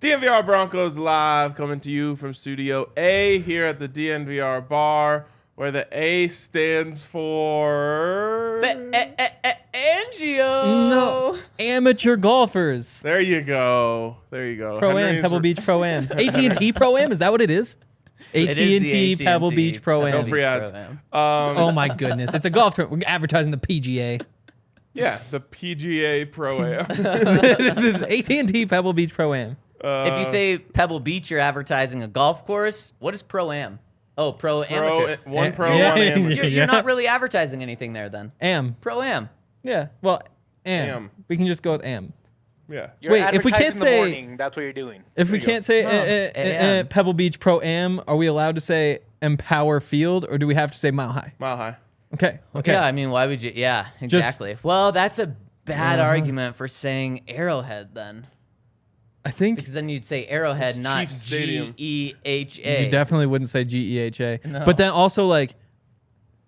DNVR Broncos live, coming to you from Studio A here at the DNVR Bar, where the A stands for... Fangio. No, amateur golfers. There you go. Pro-Am, Pebble Beach Pro-Am. AT&T Pro-Am, is that what it is? AT&T Pebble Beach Pro-Am. No free ads. Oh my goodness, it's a golf tournament. We're advertising the PGA. Yeah, the PGA Pro-Am. AT&T Pebble Beach Pro-Am. If you say Pebble Beach, you're advertising a golf course. What is Pro-Am? Oh, Pro-Amateur. One pro, Yeah. one amateur. You're not really advertising anything there then. Am. Pro-Am. Yeah, well, Am. We can just go with Am. Yeah. You're Wait, if we can't advertising the say- morning, that's what you're doing. If we can't say AM. Pebble Beach Pro-Am, are we allowed to say Empower Field, or do we have to say Mile High? Mile High. Okay. Yeah, I mean, why would you? Yeah, exactly. Well, that's a bad argument for saying Arrowhead then. I think Because then you'd say Arrowhead, It's not Chiefs Stadium. G-E-H-A. you definitely wouldn't say GEHA. No. But then also like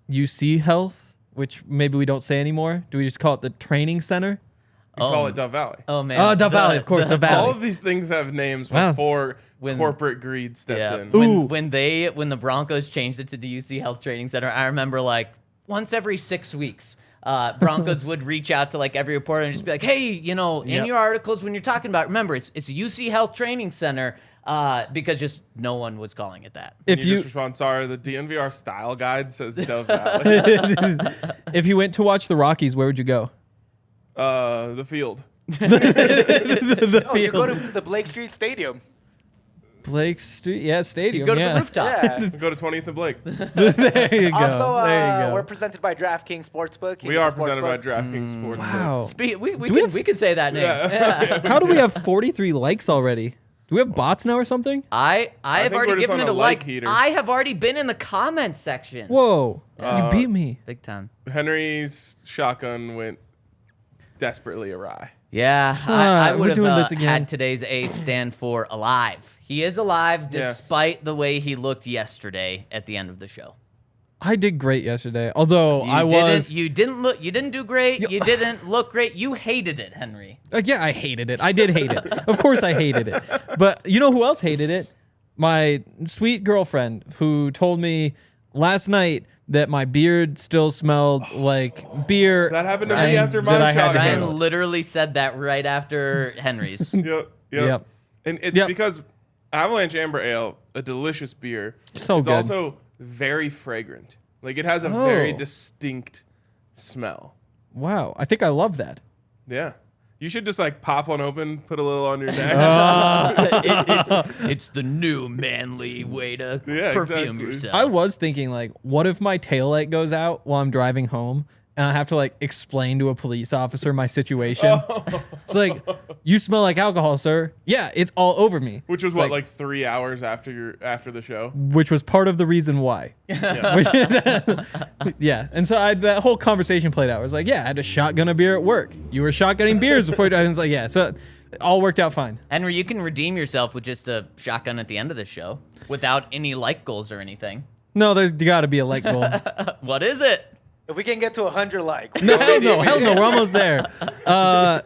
UC Health, which maybe we don't say anymore. Do we just call it the training center? We call it Dove Valley. Oh, man. Oh, Dove Valley, of course, Dove Valley. All of these things have names Wow. before When- corporate greed stepped Yeah. in. Ooh. When the Broncos changed it to the UC Health Training Center, I remember like once every 6 weeks, Broncos would reach out to like every reporter and just be like, "Hey, you know, in Yep. your articles when you're talking about, remember it's a UC Health Training Center," because just no one was calling it that. If you you just respond, sorry, the DNVR style guide says Dove Valley. if you went to watch the Rockies, where would you go? The field. Oh, you go to the Blake Street Stadium. Blake Street, yeah, stadium. You go to yeah. the rooftop. Yeah. Go to 20th and Blake. There you go. Also, there you we're go. presented by DraftKings Sportsbook. We are presented by DraftKings Sportsbook. Wow. We can say that name. Yeah. How do we have 43 likes already? Do we have bots now or something? I have think already we're just given on it a a like like. heater. I have already been in the comments section. Whoa, you beat me. Big time. Henry's shotgun went desperately awry. Yeah, I we're would doing have this again. had today's A stand for alive. He is alive Yes. despite the way he looked yesterday at the end of the show. I did great yesterday, although You didn't do great. You didn't look great. You hated it, Henry. Yeah, I hated it. I did hate it. Of course I hated it. But you know who else hated it? My sweet girlfriend, who told me last night that my beard still smelled like beer. That happened to me and after my that I had to shotgun. handle Ryan it. literally said that right after Henry's. Yep. And it's Yep. because Avalanche Amber Ale, a delicious beer, So is good. also very fragrant. Like it has a very Oh. distinct smell. Wow, I think I love that. Yeah. You should just like pop one open, put a little on your neck. It's the new manly way to Yeah, perfume exactly. yourself. I was thinking, like, what if my taillight goes out while I'm driving home and I have to, like, explain to a police officer my situation? It's like, you smell like alcohol, sir. Yeah, it's all over me. Which was It's what, like 3 hours after the show? Which was part of the reason why. Yeah. And so that whole conversation played out. I was like, yeah, I had a shotgun a beer at work. You were shotgunning beers before you. I was like, yeah. So it all worked out fine. Henry, you can redeem yourself with just a shotgun at the end of the show without any like goals or anything. No, there's got to be a light goal. What is it? If we can get to 100 likes. No, hell no. We're almost there. No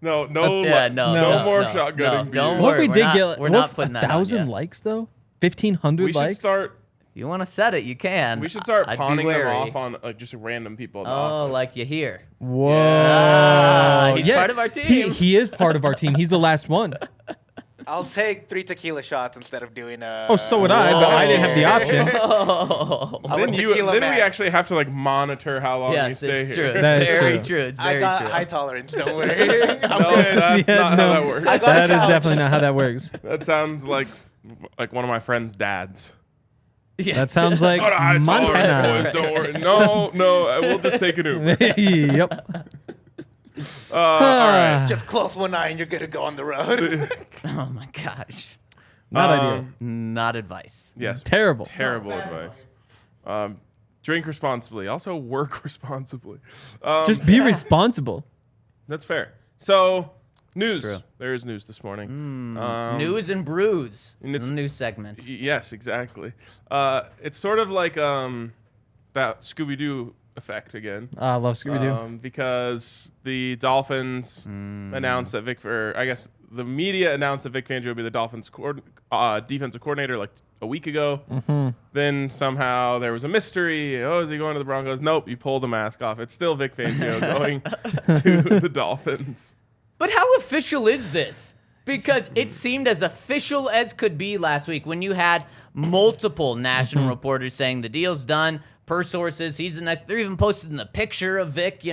No more shotgunning no, beers. don't What if worry, we did we're get not, we're not putting that 1,000 on yet. likes, though? 1,500 We likes? should start. If you want to set it, you can. We should start I'd be pawning them wary. off on just random people. In the Oh, office. like you hear. Whoa. He's part of our team. He is part of our team. He's the last one. I'll take 3 tequila shots instead of doing Oh, so would I, but I didn't have the option. Then we actually have to like monitor how long you Yes, stay it's here. true. It's That is very true. true. It's I very got true. high tolerance, don't worry. I'm No, good. that's Yeah, not no. how that works. I got That a is couch. definitely not how that works. That sounds like one of my friend's dads. Yes. That sounds like Got a high tolerance, Montana. boys. Don't worry. No, we'll just take an Uber. Yep. All right. Just close one eye and you're good to go on the road. Oh my gosh. Not ideal. Not advice. Yes. Terrible. Terrible advice. Drink responsibly. Also work responsibly. Just be responsible. That's fair. So, news. true. There is news this morning. News and brews. and it's- a new segment. Yes, exactly. It's sort of like that Scooby-Doo effect again. I love Scooby-Doo. Because the Dolphins announced that the media announced that Vic Fangio would be the Dolphins defensive coordinator like a week ago. Then somehow there was a mystery. Oh, is he going to the Broncos? Nope, you pulled the mask off. It's still Vic Fangio going to the Dolphins. But how official is this? Because it seemed as official as could be last week when you had multiple national reporters saying the deal's done. Per sources, he's a nice. They're even posting the picture of Vic,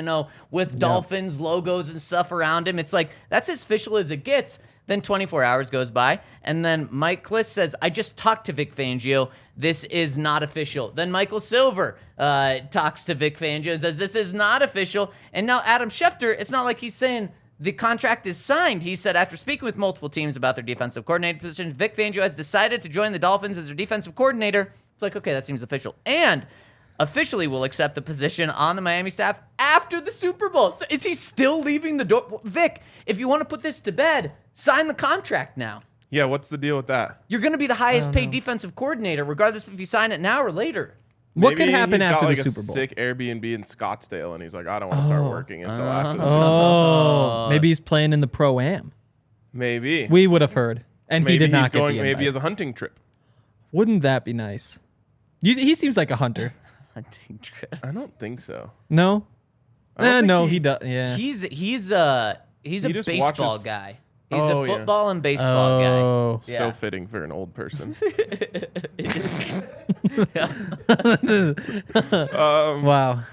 with Dolphins logos and stuff around him. It's like that's as official as it gets. Then 24 hours goes by, and then Mike Kliss says, "I just talked to Vic Fangio. This is not official." Then Michael Silver talks to Vic Fangio, says this is not official. And now Adam Schefter, it's not like he's saying the contract is signed. He said after speaking with multiple teams about their defensive coordinator position, Vic Fangio has decided to join the Dolphins as their defensive coordinator. It's like, okay, that seems official. And officially will accept the position on the Miami staff after the Super Bowl. So is he still leaving the door? Vic, if you want to put this to bed, sign the contract now. Yeah, what's the deal with that? You're going to be the highest paid defensive coordinator, regardless if you sign it now or later. What could happen after the Maybe Super he's got Bowl? a sick Airbnb in Scottsdale, and he's like, I don't want to start working until after the Super Bowl. Oh, maybe he's playing in the Pro-Am. Maybe. We would have heard, and Maybe he did not he's get going the maybe invite. as a hunting trip. Wouldn't that be nice? He seems like a hunter. Hunting trip. I don't think so. No? I don't think No, he- he does. Yeah. He's a He just baseball watches- guy. He's Oh, a yeah. football and baseball guy. Oh. Yeah. So fitting for an old person. Wow.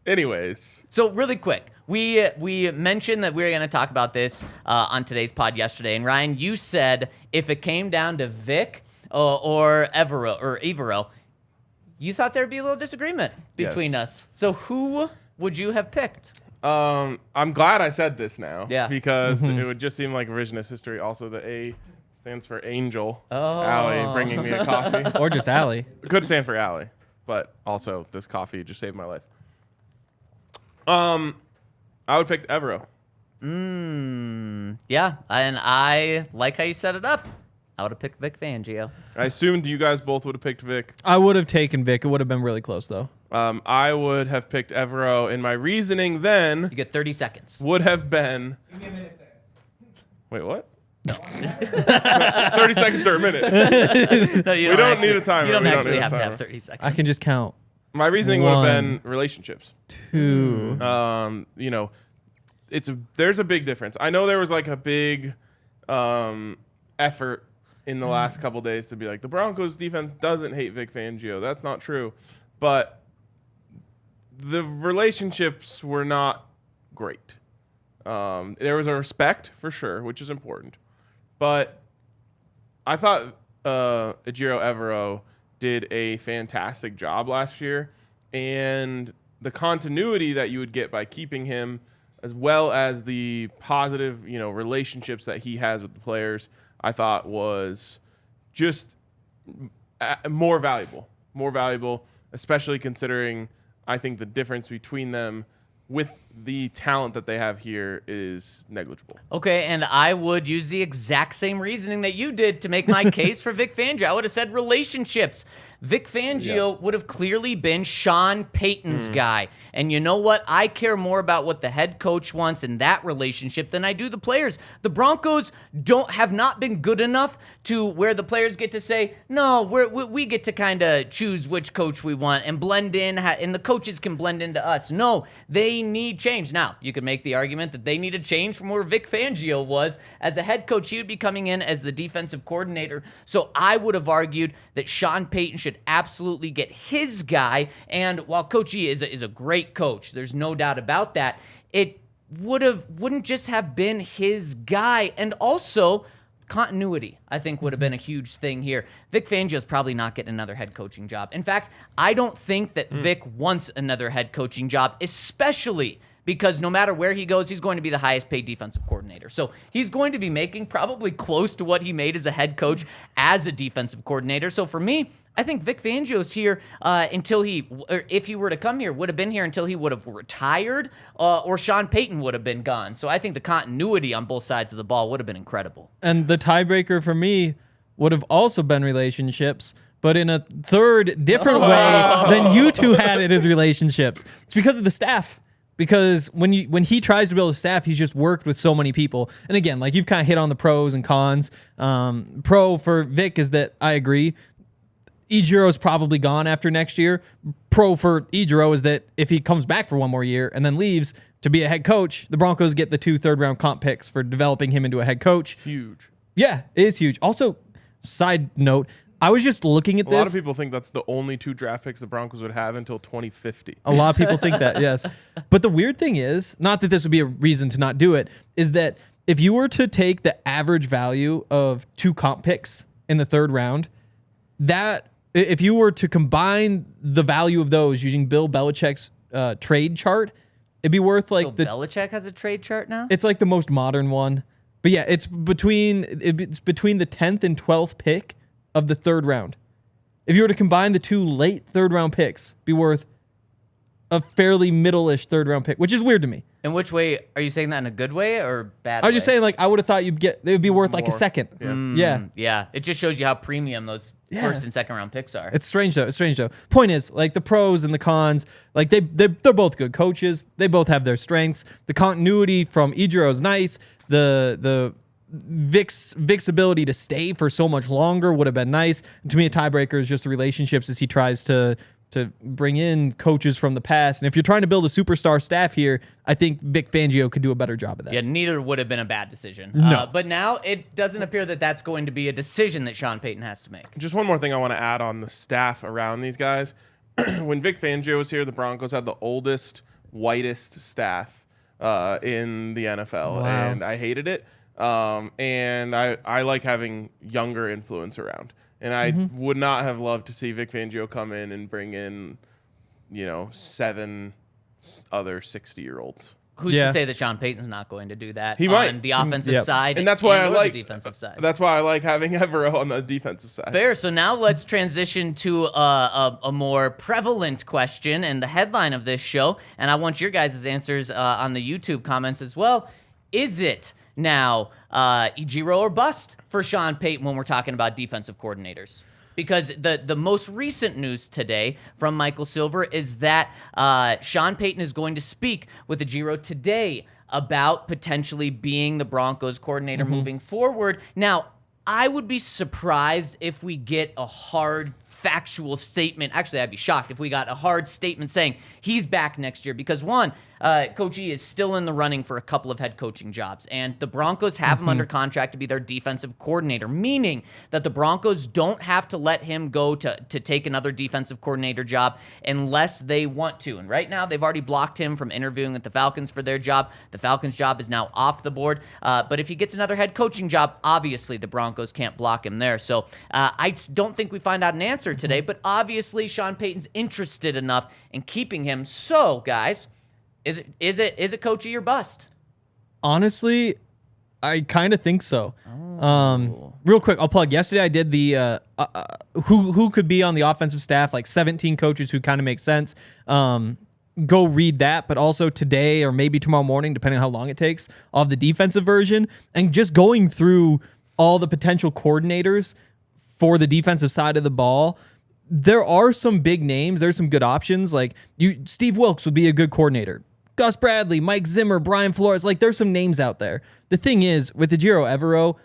Anyways, So really quick, we mentioned that we were going to talk about this on today's pod yesterday, and Ryan, you said if it came down to Vic or Evero, you thought there'd be a little disagreement between Yes. us. So who would you have picked? I'm glad I said this now. Yeah. Because it would just seem like revisionist history. Also, the A stands for Angel. Allie bringing me a coffee. Or just Allie. It could stand for Allie, but also this coffee just saved my life. I would pick Evero. Yeah, and I like how you set it up. I would have picked Vic Fangio. I assumed you guys both would have picked Vic. I would have taken Vic. It would have been really close, though. I would have picked Evero, and my reasoning then You get 30 seconds. would have been. Wait, what? 30 seconds or a minute. No, you We don't need a timer. You don't We don't actually need a have to timer. have 30 seconds. I can just count. My reasoning would have been 1, relationships. 2. There's a big difference. I know there was like a big effort in the last couple days to be like the Broncos defense doesn't hate Vic Fangio. That's not true. But the relationships were not great. There was a respect for sure, which is important. But I thought Ejiro Evero did a fantastic job last year, and the continuity that you would get by keeping him, as well as the positive, relationships that he has with the players, I thought was just more valuable, especially considering I think the difference between them with the talent that they have here is negligible. Okay, and I would use the exact same reasoning that you did to make my case for Vic Fangio. I would have said relationships. Vic Fangio would have clearly been Sean Payton's guy. And you know what? I care more about what the head coach wants in that relationship than I do the players. The Broncos have not been good enough to where the players get to say, no, we get to kind of choose which coach we want and blend in, and the coaches can blend into us. No, they need change. Now, you could make the argument that they need a change from where Vic Fangio was. As a head coach, he would be coming in as the defensive coordinator. So I would have argued that Sean Payton should absolutely get his guy. And while Coach E is a great coach, there's no doubt about that, it wouldn't just have been his guy. And also, continuity, I think, would have been a huge thing here. Vic Fangio is probably not getting another head coaching job. In fact, I don't think that Vic wants another head coaching job, especially because no matter where he goes, he's going to be the highest paid defensive coordinator. So he's going to be making probably close to what he made as a head coach as a defensive coordinator. So for me, I think Vic Fangio's here until if he were to come here, would have been here until he would have retired, or Sean Payton would have been gone. So I think the continuity on both sides of the ball would have been incredible. And the tiebreaker for me would have also been relationships, but in a third different way than you two had it as relationships. It's because of the staff. because when he tries to build a staff, he's just worked with so many people. And again, like you've kind of hit on the pros and cons. Pro for Vic is that I agree. Ejiro's probably gone after next year. Pro for Ejiro is that if he comes back for one more year and then leaves to be a head coach, the Broncos get the 2 third-round comp picks for developing him into a head coach. Huge. Yeah, it is huge. Also, side note, I was just looking at this. A lot of people think that's the only 2 draft picks the Broncos would have until 2050. A lot of people think that, yes. But the weird thing is, not that this would be a reason to not do it, is that if you were to take the average value of 2 comp picks in the 3rd round, that if you were to combine the value of those using Bill Belichick's trade chart, it'd be worth like Belichick has a trade chart now? It's like the most modern one. But yeah, it's between the 10th and 12th pick of the 3rd round. If you were to combine the 2 late 3rd round picks, be worth a fairly middle-ish 3rd round pick, which is weird to me. In which way? Are you saying that in a good way or bad I was just saying, like, I would have thought it would be worth like a More. second. Yeah. Yeah. It just shows you how premium those first and second round picks are. It's strange though. Point is, like, the pros and the cons, like they're both good coaches. They both have their strengths. The continuity from Ejiro is nice. The Vic's ability to stay for so much longer would have been nice. And to me, a tiebreaker is just the relationships as he tries to bring in coaches from the past. And if you're trying to build a superstar staff here, I think Vic Fangio could do a better job of that. Yeah, neither would have been a bad decision. No. But now it doesn't appear that that's going to be a decision that Sean Payton has to make. Just one more thing I want to add on the staff around these guys. When Vic Fangio was here, the Broncos had the oldest, whitest staff in the NFL, Wow. and I hated it. And I like having younger influence around. And I would not have loved to see Vic Fangio come in and bring in, 7 other 60-year-olds. Who's Yeah. to say that Sean Payton's not going to do that He on might. the offensive Yep. side And that's why I or like the defensive side? That's why I like having Evero on the defensive side. Fair. So now let's transition to a more prevalent question and the headline of this show. And I want your guys' answers on the YouTube comments as well. Is it now Ejiro or bust for Sean Payton when we're talking about defensive coordinators? Because the most recent news today from Michael Silver is that Sean Payton is going to speak with Ejiro today about potentially being the Broncos coordinator moving forward. Now, I would be surprised if we get a hard factual statement. Actually, I'd be shocked if we got a hard statement saying he's back next year because, one, Coach E is still in the running for a couple of head coaching jobs, and the Broncos have him under contract to be their defensive coordinator, meaning that the Broncos don't have to let him go to take another defensive coordinator job unless they want to. And right now, they've already blocked him from interviewing with the Falcons for their job. The Falcons' job is now off the board. But if he gets another head coaching job, obviously the Broncos can't block him there. So I don't think we find out an answer today, but obviously Sean Payton's interested enough in keeping him. So, guys, is it Coach E or bust? Honestly, I kind of think so. Real quick, I'll plug. Yesterday I did the who could be on the offensive staff, like 17 coaches who kind of make sense. Go read that, but also today or maybe tomorrow morning, depending on how long it takes, of the defensive version, and just going through all the potential coordinators for the defensive side of the ball. There are some big names. There's some good options. Like Steve Wilkes would be a good coordinator. Gus Bradley, Mike Zimmer, Brian Flores. Like, there's some names out there. The thing is, with Ejiro Evero,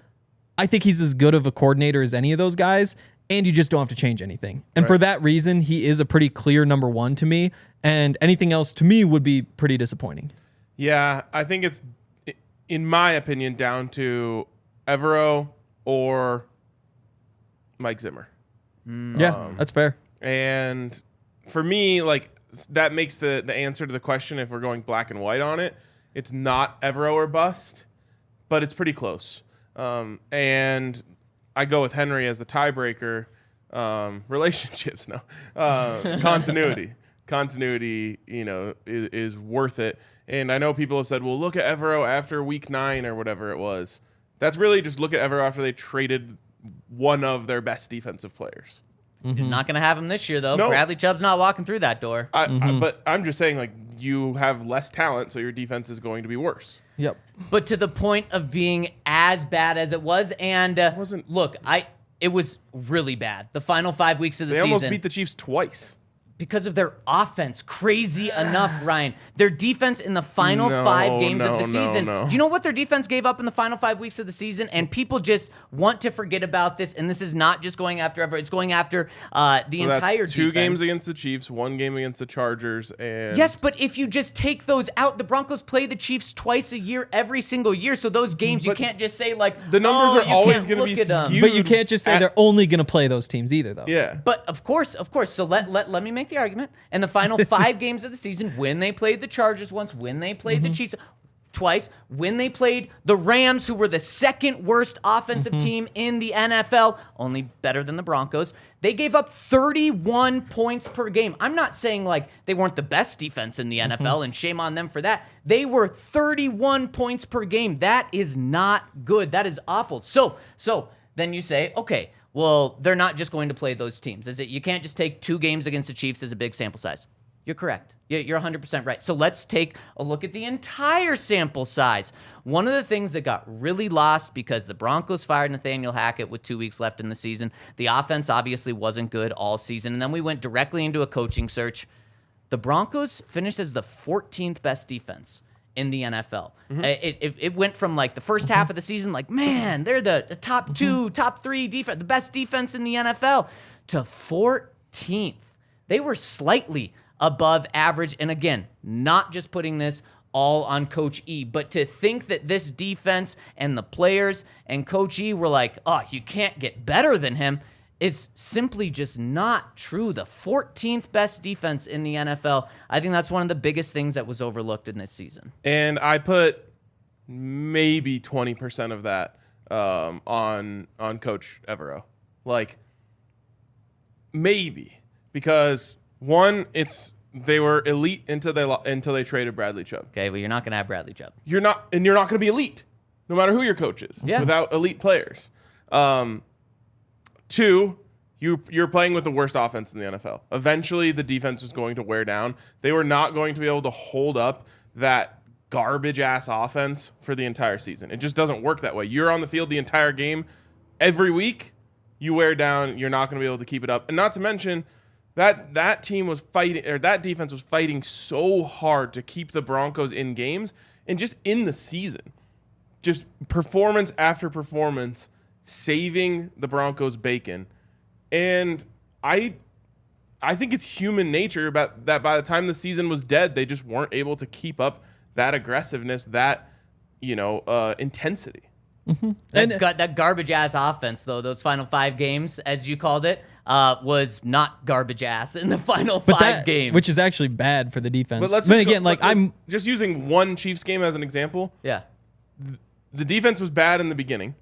I think he's as good of a coordinator as any of those guys, and you just don't have to change anything. And for that reason, he is a pretty clear number one to me, and anything else to me would be pretty disappointing. Yeah, I think it's, in my opinion, down to Evero or Mike Zimmer. Yeah, that's fair. And for me, like, that makes the answer to the question, if we're going black and white on it, it's not Evero or bust, but it's pretty close. And I go with Henry as the tiebreaker. Relationships, no. Continuity. Continuity, is worth it. And I know people have said, well, look at Evero after week 9 or whatever it was. That's really just look at Evero after they traded one of their best defensive players. Not going to have him this year, though. No. Bradley Chubb's not walking through that door. But I'm just saying, like, you have less talent, so your defense is going to be worse. Yep. But to the point of being as bad as it was, and wasn't. look, it was really bad. The final 5 weeks of the They season. almost beat the Chiefs twice. Because of their offense. Crazy enough, Ryan. Their defense in the final 5 games of the season. Do you know what their defense gave up in the final 5 weeks of the season? And people just want to forget about this. And this is not just going after Everett. It's going after the entire defense. 2 games against the Chiefs, 1 game against the Chargers. And yes, but if you just take those out, the Broncos play the Chiefs twice a year, every single year. So those games, you can't just say like, the numbers are always going to be skewed. But you can't just say they're only going to play those teams either, though. Yeah. But of course. So let me make the argument. And the final 5 games of the season, when they played the Chargers once, when they played the Chiefs twice, when they played the Rams, who were the second worst offensive team in the NFL, only better than the Broncos, they gave up 31 points per game. I'm not saying like they weren't the best defense in the NFL, and shame on them for that. They were 31 points per game. That is not good. That is awful. So then you say, okay, well, they're not just going to play those teams. Is it? You can't just take 2 games against the Chiefs as a big sample size. You're correct. You're 100% right. So let's take a look at the entire sample size. One of the things that got really lost because the Broncos fired Nathaniel Hackett with 2 weeks left in the season, the offense obviously wasn't good all season, and then we went directly into a coaching search. The Broncos finished as the 14th best defense in the NFL. It went from like the first half of the season, like, man, they're the top 2, top 3 defense, the best defense in the NFL, to 14th. They were slightly above average. And again, not just putting this all on Coach E, but to think that this defense and the players and Coach E were like, oh, you can't get better than him, is simply just not true. The 14th best defense in the NFL. I think that's one of the biggest things that was overlooked in this season. And I put maybe 20% of that on Coach Evero. Like, maybe. Because, one, they were elite until they traded Bradley Chubb. Okay, well, you're not going to have Bradley Chubb. You're not going to be elite, no matter who your coach is, without elite players. 2, you're playing with the worst offense in the NFL. Eventually, the defense was going to wear down. They were not going to be able to hold up that garbage-ass offense for the entire season. It just doesn't work that way. You're on the field the entire game. Every week, you wear down. You're not going to be able to keep it up. And not to mention, that team was fighting, or that defense was fighting so hard to keep the Broncos in games and just in the season. Just performance after performance, saving the Broncos bacon. And I think it's human nature about that by the time the season was dead, they just weren't able to keep up that aggressiveness, that intensity. That garbage ass offense, though, those final 5 games, as you called it, was not garbage ass in the final 5 games, which is actually bad for the defense. But I'm just using one Chiefs game as an example. Yeah, the defense was bad in the beginning.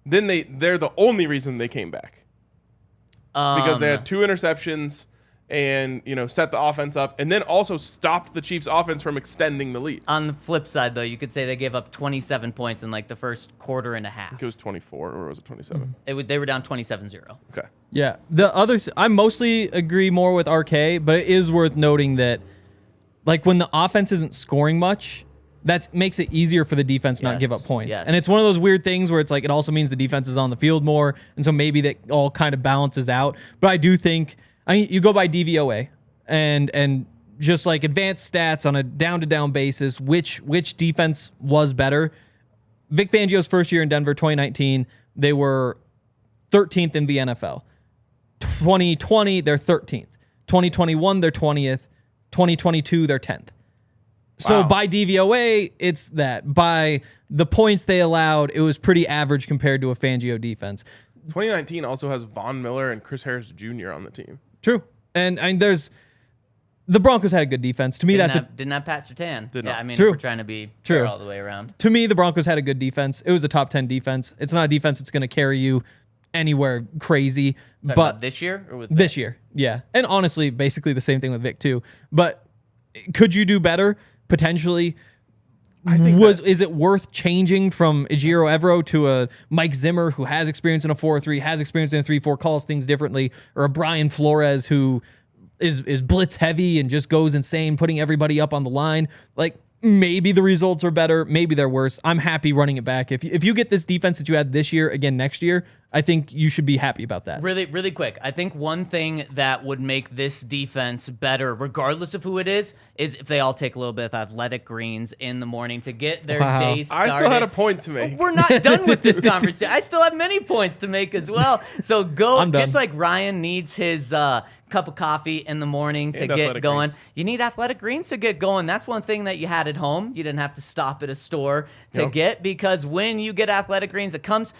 Then they're the only reason they came back because they had 2 interceptions and set the offense up, and then also stopped the Chiefs' offense from extending the lead. On the flip side, though, you could say they gave up 27 points in like the first quarter and a half. I think it was 24, or was it 27? They were down 27-0. Okay. Yeah, the others, I mostly agree more with RK, but it is worth noting that, like, when the offense isn't scoring much, that makes it easier for the defense not give up points. Yes. And it's one of those weird things where it's like it also means the defense is on the field more, and so maybe that all kind of balances out. But I do think, you go by DVOA and just like advanced stats on a down-to-down basis, which defense was better. Vic Fangio's first year in Denver, 2019, they were 13th in the NFL. 2020, they're 13th. 2021, they're 20th. 2022, they're 10th. So Wow. by DVOA, it's that. By the points they allowed, it was pretty average compared to a Fangio defense. 2019 also has Von Miller and Chris Harris Jr. on the team. True. And there's the Broncos had a good defense. To me, Didn't have Pat Surtain. Did not. I mean, True. if we're trying to be fair all the way around. To me, the Broncos had a good defense. It was a top 10 defense. It's not a defense that's going to carry you anywhere crazy. Talking But about this year or with this year, yeah. And honestly, basically the same thing with Vic too. But could you do better? Potentially. Is it worth changing from Ejiro Evero to a Mike Zimmer who has experience in a 4-3, has experience in a 3-4, calls things differently, or a Brian Flores who is blitz heavy and just goes insane, putting everybody up on the line? Like, maybe the results are better, maybe they're worse. I'm happy running it back. If you get this defense that you had this year again next year, I think you should be happy about that. Really, really quick. I think one thing that would make this defense better, regardless of who it is if they all take a little bit of athletic greens in the morning to get their day started. I still had a point to make. We're not done with this conversation. I still have many points to make as well. So go, just like Ryan needs his cup of coffee in the morning to get going. You need athletic greens to get going. That's one thing that you had at home. You didn't have to stop at a store to get, because when you get athletic greens, it comes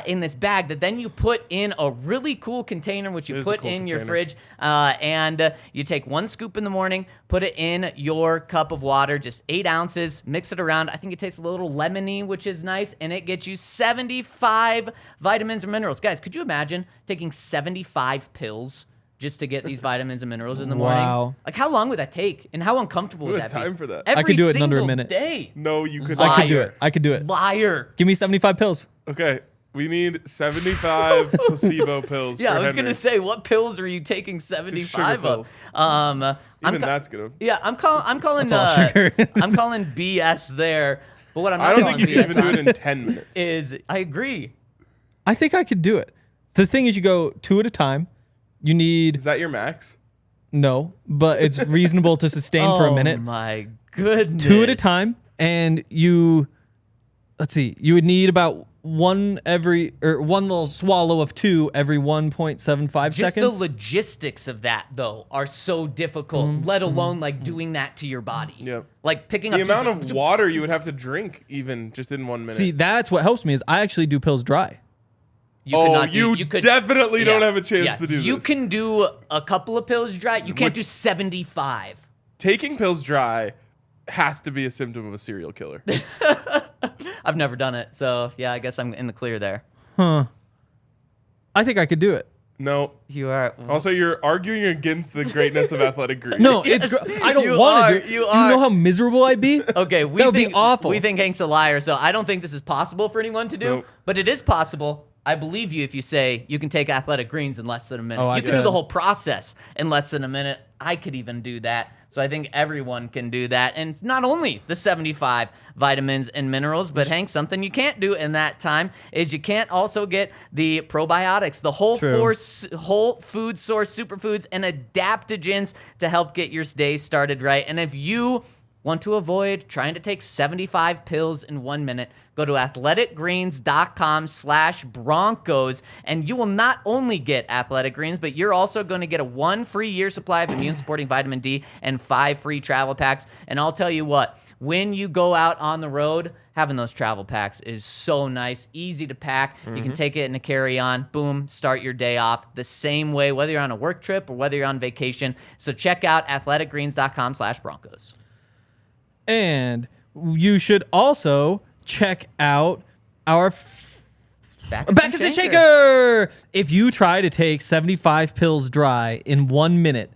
in this bag that then you put in a really cool container, which you put in your fridge, and you take 1 scoop in the morning, put it in your cup of water, just 8 ounces, mix it around. I think it tastes a little lemony, which is nice, and it gets you 75 vitamins and minerals. Guys, could you imagine taking 75 pills just to get these vitamins and minerals in the morning? Wow. Like, how long would that take? And how uncomfortable would that be? Who has time for that? Every I could do it in under a single minute. Day. No, you could Liar. not. I could do it. Liar. Give me 75 pills. Okay, we need 75 placebo pills. Yeah, for I was Henry. gonna say, what pills are you taking 75 of? pills. Even that's good. Yeah, I'm calling. I'm calling BS there. But what I'm not I don't calling think you can BS even do it on in 10 minutes. is I agree. I think I could do it. The thing is, you go 2 at a time. You need Is that your max? no, but it's reasonable to sustain for a minute. Oh my goodness. 2 at a time, and you would need about one little swallow of 2 every 1.75 Just seconds. the logistics of that, though, are so difficult, let alone like doing that to your body. Yep. Like picking The up amount of water you would have to drink even just in 1 minute. See, that's what helps me is I actually do pills dry. You definitely don't have a chance to do You this. can do a couple of pills dry. You can't do 75. Taking pills dry has to be a symptom of a serial killer. I've never done it, so yeah, I guess I'm in the clear there. I think I could do it. No. You are. Also, you're arguing against the greatness of athletic greens. No, Yes, I don't you want are, to do it. you Do you are. know how miserable I'd be? Okay, That would be awful. We think Hank's a liar, so I don't think this is possible for anyone to do. Nope. But it is possible. I believe you if you say you can take athletic greens in less than a minute. Oh, I You can do could. the whole process in less than a minute. I could even do that. So I think everyone can do that. And it's not only the 75 vitamins and minerals, but Hank, something you can't do in that time is you can't also get the probiotics, the whole food source superfoods and adaptogens to help get your day started right. And if you want to avoid trying to take 75 pills in 1 minute, go to athleticgreens.com/Broncos, and you will not only get Athletic Greens, but you're also going to get a 1 free year supply of immune-supporting vitamin D and 5 free travel packs. And I'll tell you what, when you go out on the road, having those travel packs is so nice, easy to pack. You can take it in a carry-on, boom, start your day off the same way, whether you're on a work trip or whether you're on vacation. So check out athleticgreens.com/Broncos. And you should also check out our Back is a Shaker. If you try to take 75 pills dry in 1 minute,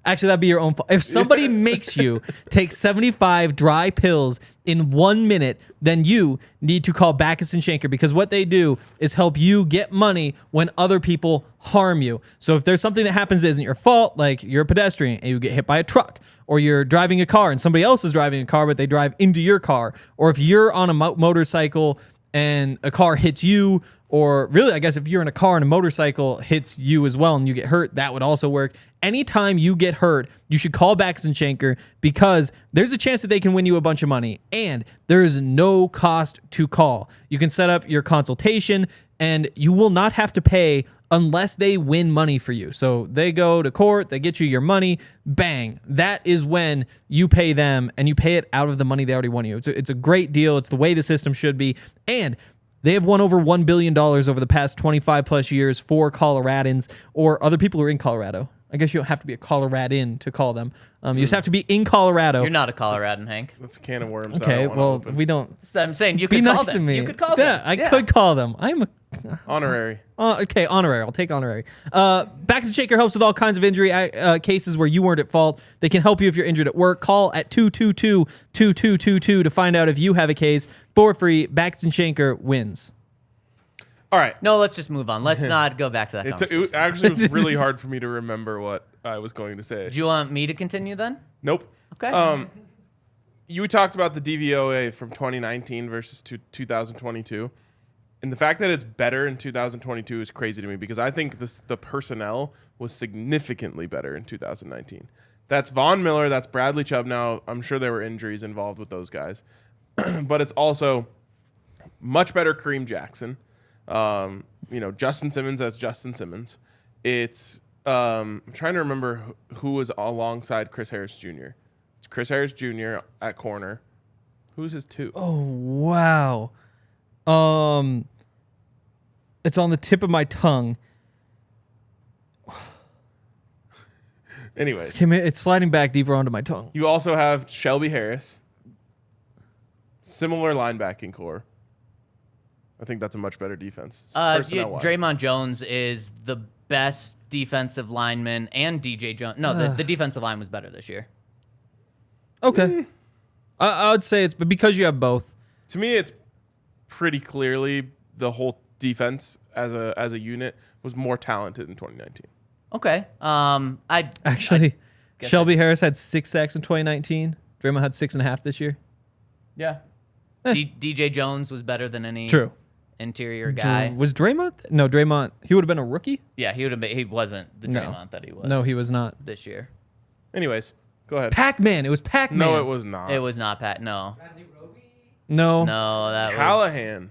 actually that'd be your own fault. If somebody makes you take 75 dry pills in 1 minute, then you need to call Backus and Shanker, because what they do is help you get money when other people harm you. So if there's something that happens that isn't your fault, like you're a pedestrian and you get hit by a truck, or you're driving a car and somebody else is driving a car but they drive into your car, or if you're on a motorcycle and a car hits you, or really, I guess if you're in a car and a motorcycle hits you as well and you get hurt, that would also work. Anytime you get hurt, you should call Backus and Shanker, because there's a chance that they can win you a bunch of money, and there is no cost to call. You can set up your consultation, and you will not have to pay unless they win money for you. So they go to court, they get you your money, bang. That is when you pay them, and you pay it out of the money they already won you. It's a great deal. It's the way the system should be. And they have won over $1 billion over the past 25 plus years for Coloradans or other people who are in Colorado. I guess you don't have to be a Coloradan to call them. You just have to be in Colorado. You're not a Coloradan, Hank. That's a can of worms. Okay, I don't well, wanna open. we don't. So I'm saying you Be could call nice them. to me. You could call Yeah, them. I could call them. I'm a Honorary. okay, honorary. I'll take honorary. Backus and Shaker helps with all kinds of injury cases where you weren't at fault. They can help you if you're injured at work. Call at 222-2222 to find out if you have a case for free. Backus and Shanker wins. All right. No, let's just move on. Let's not go back to that conversation. It actually was really hard for me to remember what I was going to say. Do you want me to continue then? Nope. Okay. You talked about the DVOA from 2019 versus 2022. And the fact that it's better in 2022 is crazy to me because I think the personnel was significantly better in 2019. That's Von Miller. That's Bradley Chubb. Now, I'm sure there were injuries involved with those guys. But it's also much better Kareem Jackson. Justin Simmons as Justin Simmons. It's I'm trying to remember who was alongside Chris Harris Jr. It's Chris Harris Jr. at corner. Who's his two? Oh, wow. It's on the tip of my tongue. Anyways. It's sliding back deeper onto my tongue. You also have Shelby Harris. Similar linebacking core. I think that's a much better defense. personnel-wise. Draymond Jones is the best defensive lineman, and DJ Jones. No, the defensive line was better this year. Okay. I would say it's because you have both. To me, it's pretty clearly the whole defense as a unit was more talented in 2019. Okay. Shelby Harris had 6 sacks in 2019. Draymond had 6.5 this year. Yeah. DJ Jones was better than any True. interior guy. Was Draymond? No, Draymond. He would have been a rookie. Yeah, he would have been. He wasn't the Draymond that he was. No, he was not. This year. Anyways, go ahead. Pac-Man. It was Pac-Man. No, it was not. It was not Pat. No. No. No, that Callahan.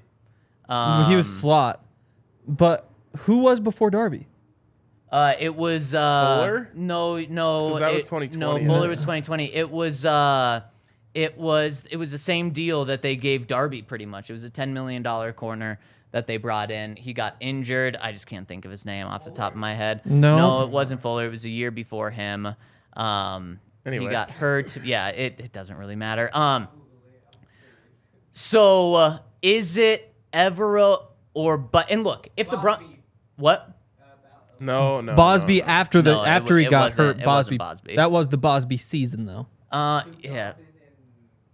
He was slot. But who was before Darby? It was Fuller? No. 'Cause that was 2020, No, isn't Fuller it? was 2020. It was the same deal that they gave Darby pretty much. It was a $10 million corner that they brought in. He got injured. I just can't think of his name off the top of my head. No, it wasn't Fuller. It was a year before him. He got hurt. Yeah, it doesn't really matter. So is it Evero or and look, if the what? No. Bosby no. after he got hurt. It wasn't Bosby. That was the Bosby season though. Yeah.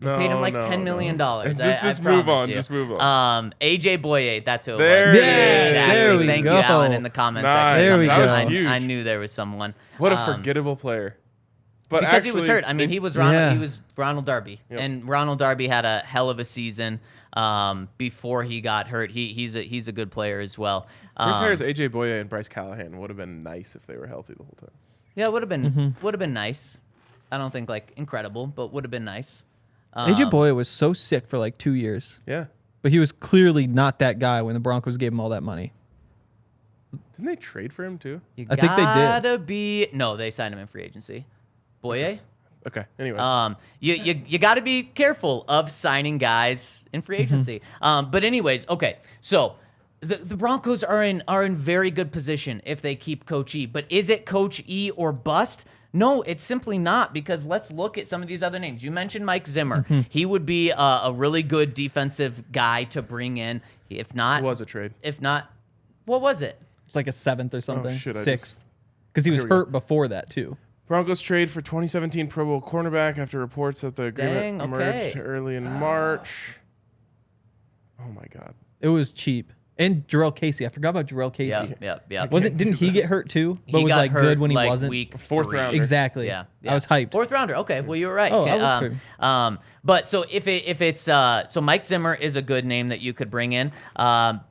No, Paid him like $10 million. Just move on. Just move on. AJ Boye, that's who it There was. it is. Exactly. There we Thank go. you, Alan, in the comments Nice. section. There we go. That was huge. I knew there was someone. What a forgettable player. But Because he was actually, hurt. I mean, he was Ronald Darby, Yep. and Ronald Darby had a hell of a season before he got hurt. He's a good player as well. Chris Harris, AJ Boye, and Bryce Callahan would have been nice if they were healthy the whole time. Yeah, it would have been nice. I don't think like incredible, but would have been nice. AJ Boye was so sick for like 2 years, Yeah. but he was clearly not that guy when the Broncos gave him all that money. Didn't they trade for him too? I think they did. No, they signed him in free agency. Boye. Okay. Anyways. You got to be careful of signing guys in free agency. But anyways, okay. So the Broncos are in very good position if they keep Coach E. But is it Coach E or bust? No, it's simply not, because let's look at some of these other names. You mentioned Mike Zimmer. He would be a really good defensive guy to bring in. If not, it was a trade. If not, what was it? It's like a 7th or something. shit, I 6th. Because he was Here we go. hurt before that too. Broncos trade for 2017 Pro Bowl cornerback after reports that the agreement emerged early in March. Oh my God. It was cheap. And Jarrell Casey. I forgot about Jarrell Casey. Yep. Didn't he get hurt too? But He was got like hurt, good when he like, wasn't. week Fourth 3. rounder. Exactly. Yeah. I was hyped. 4th rounder. Okay, well you're right. Oh, Okay, I was good. But so if it's so Mike Zimmer is a good name that you could bring in.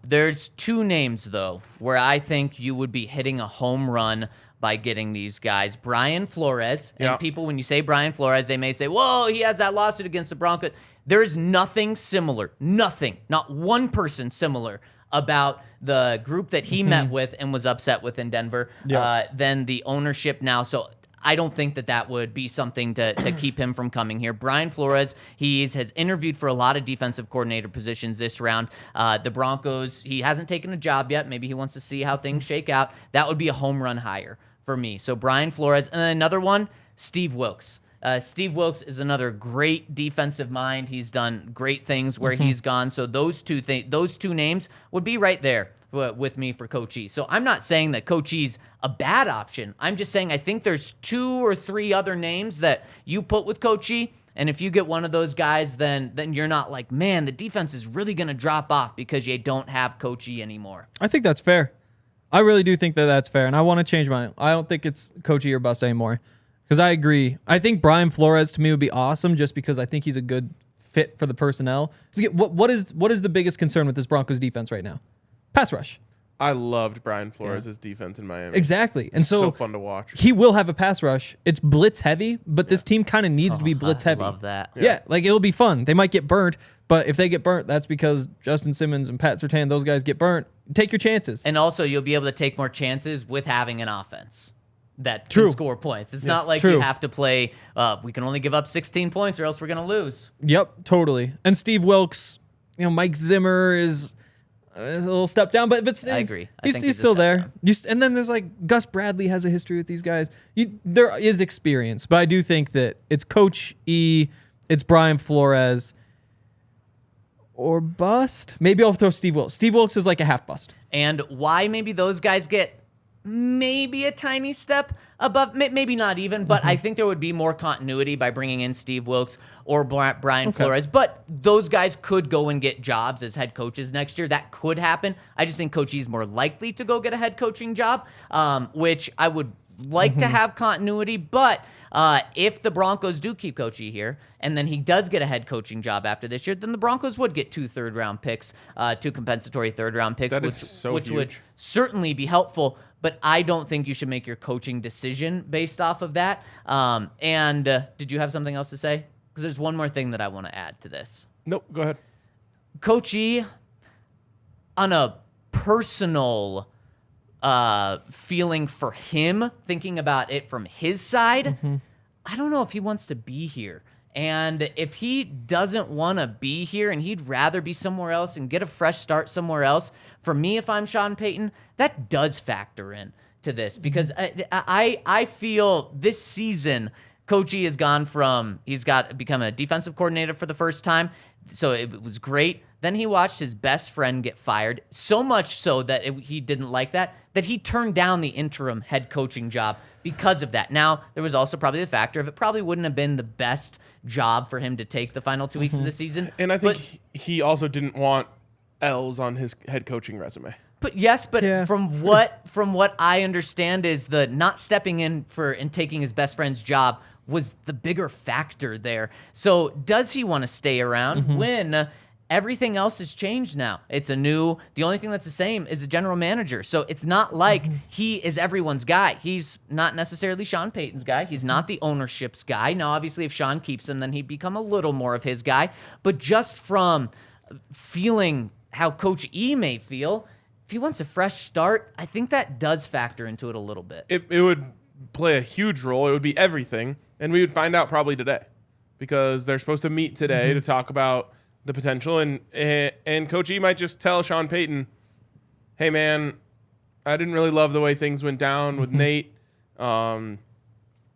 There's 2 names though where I think you would be hitting a home run by getting these guys. Brian Flores. Yeah. And people, when you say Brian Flores, they may say, whoa, he has that lawsuit against the Broncos. There's nothing similar. Nothing. Not one person similar about the group that he met with and was upset with in Denver than the ownership now. So I don't think that would be something to keep him from coming here. Brian Flores, has interviewed for a lot of defensive coordinator positions this round. The Broncos, he hasn't taken a job yet. Maybe he wants to see how things shake out. That would be a home run hire for me. So Brian Flores, and then another one, Steve Wilks. Steve Wilks is another great defensive mind. He's done great things where he's gone. So those two names would be right there with me for Coach E. So I'm not saying that Coach E's a bad option. I'm just saying I think there's 2 or 3 other names that you put with Coach E. And if you get one of those guys, then you're not like, man, the defense is really going to drop off because you don't have Coach E anymore. I think that's fair. I really do think that that's fair, and I want to change mine. I don't think it's Coach E or bust anymore, because I agree. I think Brian Flores to me would be awesome just because I think he's a good fit for the personnel. So what is the biggest concern with this Broncos defense right now? Pass rush. I loved Brian Flores' defense in Miami. Exactly. And so fun to watch. He will have a pass rush. It's blitz heavy, but this team kind of needs to be blitz heavy. I love that. Yeah, like it'll be fun. They might get burnt, but if they get burnt, that's because Justin Simmons and Pat Surtain, those guys get burnt. Take your chances. And also, you'll be able to take more chances with having an offense that can score points. It's not like you have to play, we can only give up 16 points or else we're going to lose. Yep, totally. And Steve Wilkes, Mike Zimmer is a little step down, but I agree. He's still there. And then there's like Gus Bradley has a history with these guys. There is experience, but I do think that it's Coach E, it's Brian Flores, or bust. Maybe I'll throw Steve Wilkes. Steve Wilkes is like a half bust. And why maybe those guys get maybe a tiny step above, maybe not even, but I think there would be more continuity by bringing in Steve Wilkes or Brian Flores. But those guys could go and get jobs as head coaches next year. That could happen. I just think Coach E is more likely to go get a head coaching job, which I would like to have continuity. But if the Broncos do keep Coach E here, and then he does get a head coaching job after this year, then the Broncos would get 2 third-round picks, 2 compensatory third-round picks, which would certainly be helpful. But I don't think you should make your coaching decision based off of that. Did you have something else to say? Because there's one more thing that I want to add to this. Nope, go ahead. Coach E, on a personal feeling for him, thinking about it from his side, I don't know if he wants to be here. And if he doesn't want to be here and he'd rather be somewhere else and get a fresh start somewhere else, for me, if I'm Sean Payton, that does factor in to this. Because I feel this season, Coach E has gone from, become a defensive coordinator for the first time, so it was great. Then he watched his best friend get fired, so much so that he didn't like that he turned down the interim head coaching job because of that. Now, there was also probably the factor of it probably wouldn't have been the best job for him to take the final 2 weeks of the season. And I think he also didn't want L's on his head coaching resume. From what I understand is the not stepping in and taking his best friend's job was the bigger factor there. So does he want to stay around when everything else has changed now? The only thing that's the same is the general manager. So it's not like he is everyone's guy. He's not necessarily Sean Payton's guy. He's not the ownership's guy. Now, obviously, if Sean keeps him, then he'd become a little more of his guy. But just from feeling how Coach E may feel, if he wants a fresh start, I think that does factor into it a little bit. It would play a huge role. It would be everything. And we would find out probably today because they're supposed to meet today to talk about the potential. And Coach E might just tell Sean Payton, hey, man, I didn't really love the way things went down with Nate. I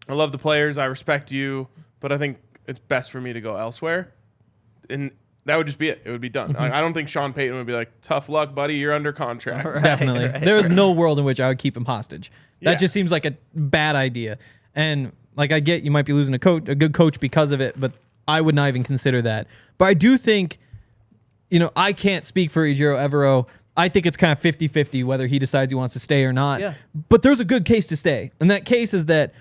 love the players. I respect you. But I think it's best for me to go elsewhere. And that would just be it. It would be done. I don't think Sean Payton would be like, tough luck, buddy. You're under contract. Right, Definitely. right. There is no world in which I would keep him hostage. That Yeah. just seems like a bad idea. And like I get you might be losing a good coach because of it, but I would not even consider that. But I do think, I can't speak for Ejiro Evero. I think it's kind of 50-50 whether he decides he wants to stay or not. Yeah. But there's a good case to stay. And that case is that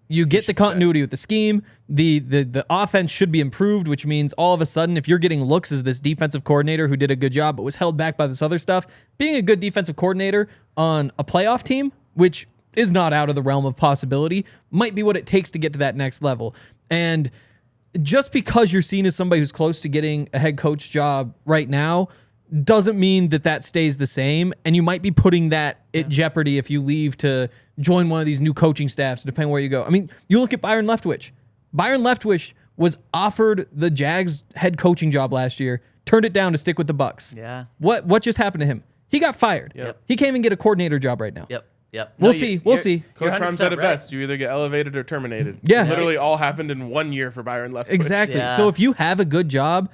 you get the continuity with the scheme. The offense should be improved, which means all of a sudden, if you're getting looks as this defensive coordinator who did a good job but was held back by this other stuff, being a good defensive coordinator on a playoff team, which is not out of the realm of possibility, might be what it takes to get to that next level. And just because you're seen as somebody who's close to getting a head coach job right now doesn't mean that stays the same. And you might be putting that at jeopardy if you leave to join one of these new coaching staffs, depending where you go. I mean, you look at Byron Leftwich. Byron Leftwich was offered the Jags head coaching job last year, turned it down to stick with the Bucs. Yeah. What just happened to him? He got fired. Yep. He can't even get a coordinator job right now. Yep. We'll see. You're Coach Prime 100% said it right. best. You either get elevated or terminated. Yeah. It literally all happened in 1 year for Byron Leftwich. Exactly. Yeah. So if you have a good job,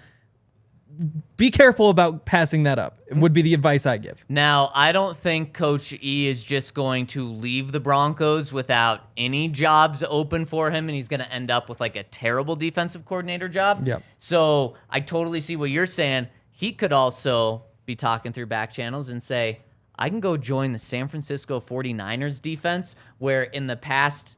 be careful about passing that up. It would be the advice I give. Now, I don't think Coach E is just going to leave the Broncos without any jobs open for him, and he's going to end up with like a terrible defensive coordinator job. Yep. So I totally see what you're saying. He could also be talking through back channels and say, I can go join the San Francisco 49ers defense, where in the past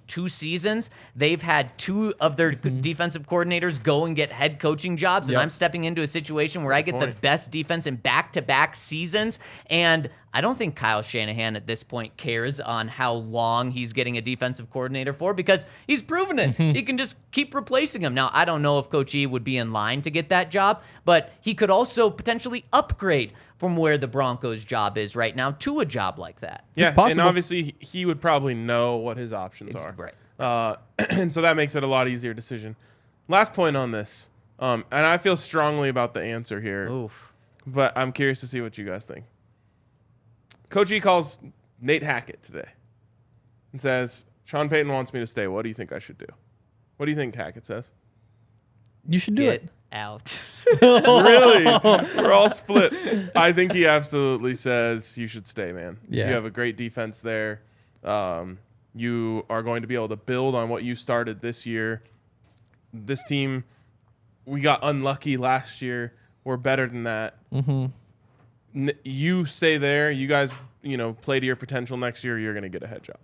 2 seasons, they've had 2 of their defensive coordinators go and get head coaching jobs, and I'm stepping into a situation where I get the best defense in back-to-back seasons, and I don't think Kyle Shanahan at this point cares on how long he's getting a defensive coordinator for because he's proven it. He can just keep replacing him. Now, I don't know if Coach E would be in line to get that job, but he could also potentially upgrade from where the Broncos' job is right now to a job like that. Yeah, and obviously he would probably know what his options are. Right. And so that makes it a lot easier decision. Last point on this, and I feel strongly about the answer here, but I'm curious to see what you guys think. Coach E calls Nate Hackett today and says, Sean Payton wants me to stay. What do you think I should do? What do you think Hackett says? You should do it. Out. Really? We're all split. I think he absolutely says you should stay, man. Yeah. You have a great defense there. You are going to be able to build on what you started this year. This team, we got unlucky last year. We're better than that. You stay there. You guys, play to your potential next year. You're going to get a head job.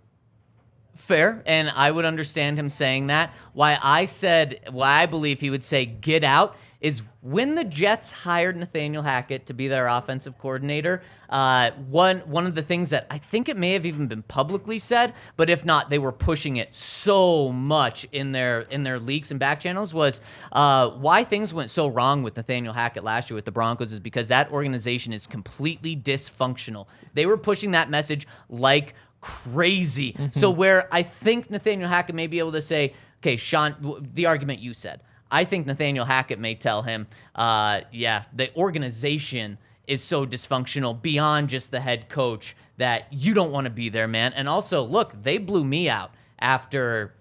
Fair, and I would understand him saying that. Why I believe he would say get out is when the Jets hired Nathaniel Hackett to be their offensive coordinator, one of the things that I think it may have even been publicly said, but if not, they were pushing it so much in their leaks and back channels was why things went so wrong with Nathaniel Hackett last year with the Broncos is because that organization is completely dysfunctional. They were pushing that message like crazy. So where I think Nathaniel Hackett may be able to say, okay, Sean, the argument you said, I think Nathaniel Hackett may tell him, the organization is so dysfunctional beyond just the head coach that you don't want to be there, man. And also, look, they blew me out after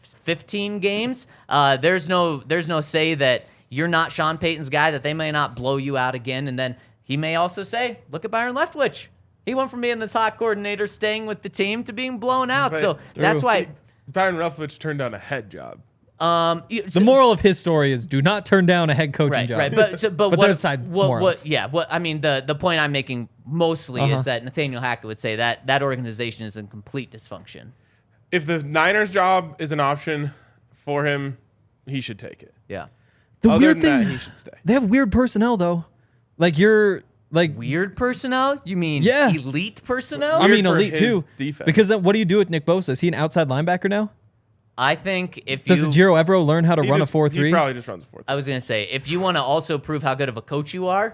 15 games. There's no say that you're not Sean Payton's guy, that they may not blow you out again. And then he may also say, look at Byron Leftwich. He went from being this hot coordinator, staying with the team, to being blown out. But so that's why Byron Leftwich turned down a head job. The moral of his story is do not turn down a head coaching job. Right, but what, there's side morals. I mean, the point I'm making mostly is that Nathaniel Hackett would say that organization is in complete dysfunction. If the Niners job is an option for him, he should take it. Yeah. The Other weird than thing, that, he should stay. they have weird personnel though. Weird personnel? You mean elite personnel? I mean, for elite his too. defense. Because then what do you do with Nick Bosa? Is he an outside linebacker now? I think if Does Ejiro Evero learn how to run a 4-3? He probably just runs a 4-3. I was going to say, if you want to also prove how good of a coach you are,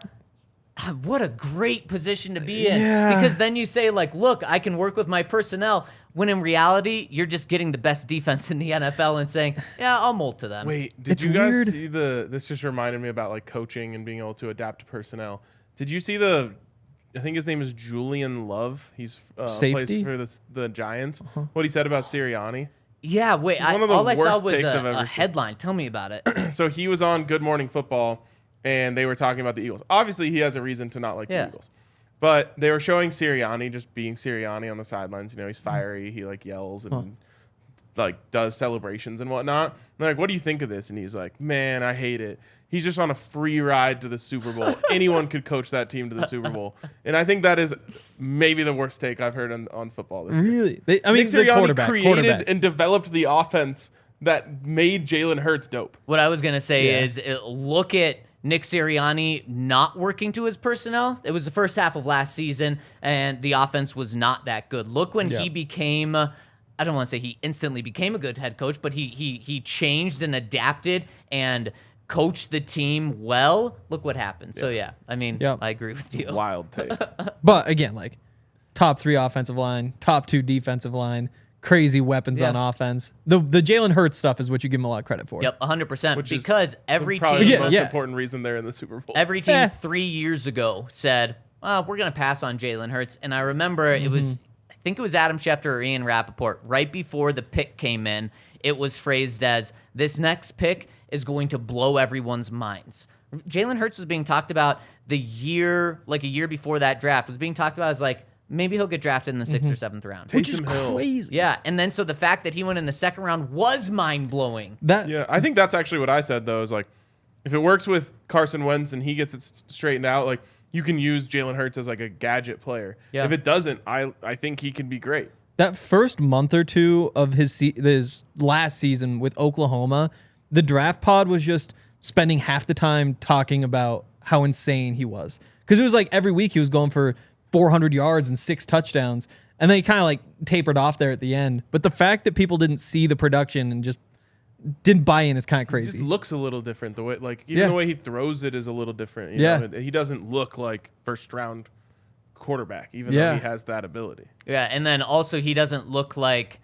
what a great position to be in. Yeah. Because then you say, like, look, I can work with my personnel, when in reality, you're just getting the best defense in the NFL and saying, yeah, I'll mold to them. Wait, did It's you guys weird. see this just reminded me about, like, coaching and being able to adapt to personnel. Did you see I think his name is Julian Love. He's Safety? plays for the Giants. What he said about Sirianni. Yeah, wait, one of the all I saw worst was takes I've ever a seen. headline. Tell me about it. So he was on Good Morning Football, and they were talking about the Eagles. Obviously, he has a reason to not like the Eagles. But they were showing Sirianni just being Sirianni on the sidelines. He's fiery. He, yells and, does celebrations and whatnot. And they're like, what do you think of this? And he's like, man, I hate it. He's just on a free ride to the Super Bowl. Anyone could coach that team to the Super Bowl. And I think that is maybe the worst take I've heard on football this year. Really? Nick the Sirianni created quarterback. and developed the offense that made Jalen Hurts dope. What I was going to say is look at Nick Sirianni not working to his personnel. It was the first half of last season, and the offense was not that good. Look when he became, I don't want to say he instantly became a good head coach, but he changed and adapted and coached the team well. Look what happened. So, I agree with you. Wild take. But again, top 3 offensive line, top 2 defensive line, crazy weapons on offense. The Jalen Hurts stuff is what you give him a lot of credit for. Yep, 100%. Which because is every probably team, the most important reason they're in the Super Bowl. every team 3 years ago said, we're going to pass on Jalen Hurts. And I remember I think it was Adam Schefter or Ian Rappaport, right before the pick came in, it was phrased as, this next pick is going to blow everyone's minds. Jalen Hurts was being talked about a year before that draft, was being talked about as maybe he'll get drafted in the 6th or 7th round. Which is crazy. Yeah, and then so the fact that he went in the 2nd round was mind-blowing. I think that's actually what I said, though, is if it works with Carson Wentz and he gets it straightened out, you can use Jalen Hurts as a gadget player. Yeah. If it doesn't, I think he can be great. that first month or two of his last season with Oklahoma, the draft pod was just spending half the time talking about how insane he was. Because it was like every week he was going for 400 yards and 6 touchdowns. And then he kind of like tapered off there at the end. But the fact that people didn't see the production and just didn't buy in is kind of crazy. It just looks a little different. The way, like, even the way he throws it is a little different. You know? He doesn't look like first round quarterback, even though he has that ability. Yeah, and then also he doesn't look like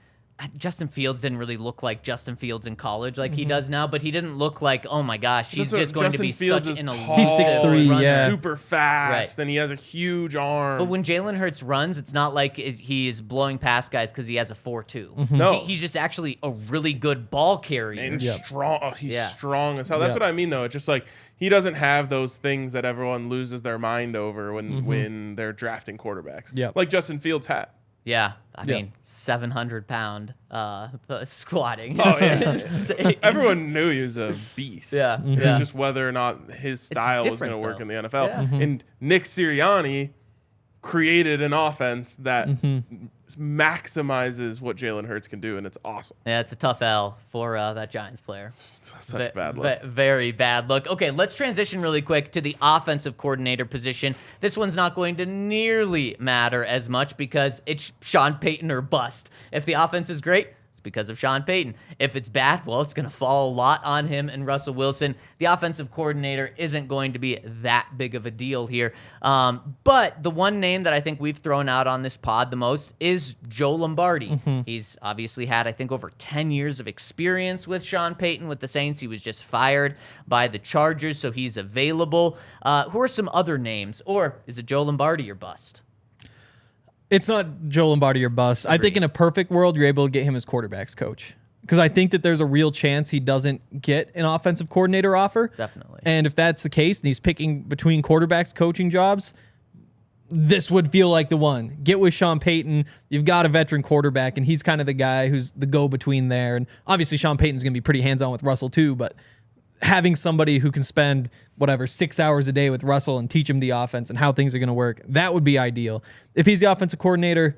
Justin Fields didn't really look like Justin Fields in college like he does now, but he didn't look like, oh my gosh, he's just going to be such an elite. He's 6'3", super fast, and he has a huge arm. But when Jalen Hurts runs, it's not like he is blowing past guys because he has a 4.2. No, he's just actually a really good ball carrier and strong. Oh, he's strong as hell. That's what I mean, though. It's just like he doesn't have those things that everyone loses their mind over when they're drafting quarterbacks. Like Justin Fields had. Yeah, I mean, 700-pound squatting. Oh, yeah. Everyone knew he was a beast. Yeah. It was just whether or not his style was going to work in the NFL. Yeah. And Nick Sirianni created an offense that maximizes what Jalen Hurts can do, and it's awesome. Yeah, it's a tough L for that Giants player. Such bad luck. Very bad look. Okay, let's transition really quick to the offensive coordinator position. This one's not going to nearly matter as much because it's Sean Payton or bust. If the offense is great, because of Sean Payton. If it's bad, well, it's going to fall a lot on him and Russell Wilson. The offensive coordinator isn't going to be that big of a deal here. But the one name that I think we've thrown out on this pod the most is Joe Lombardi. He's obviously had, I think, over 10 years of experience with Sean Payton with the Saints. He was just fired by the Chargers, so he's available. Who are some other names? Or is it Joe Lombardi or bust? It's not Joe Lombardi or bust. Agreed. I think in a perfect world, you're able to get him as quarterback's coach. Because I think that there's a real chance he doesn't get an offensive coordinator offer. Definitely. And if that's the case, and he's picking between quarterbacks coaching jobs, this would feel like the one. Get with Sean Payton. You've got a veteran quarterback, and he's kind of the guy who's the go-between there. And obviously, Sean Payton's going to be pretty hands-on with Russell too, but having somebody who can spend 6 hours a day with Russell and teach him the offense and how things are going to work, that would be ideal. If he's the offensive coordinator,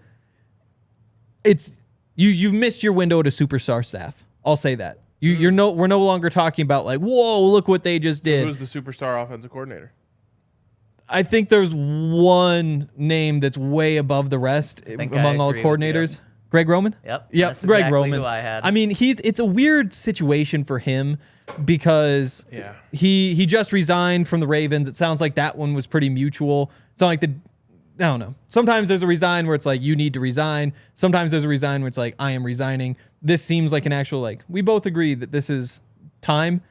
it's you've missed your window at a superstar staff. I'll say that. We're no longer talking about like, whoa, look what they just did. Who's the superstar offensive coordinator? I think there's one name that's way above the rest among all coordinators. Greg Roman? Yep. That's Greg exactly Roman. Who I had. I mean, it's a weird situation for him because he just resigned from the Ravens. It sounds like that one was pretty mutual. It's not like I don't know. Sometimes there's a resign where it's like, you need to resign. Sometimes there's a resign where it's like, I am resigning. This seems like an actual, like, we both agree that this is time.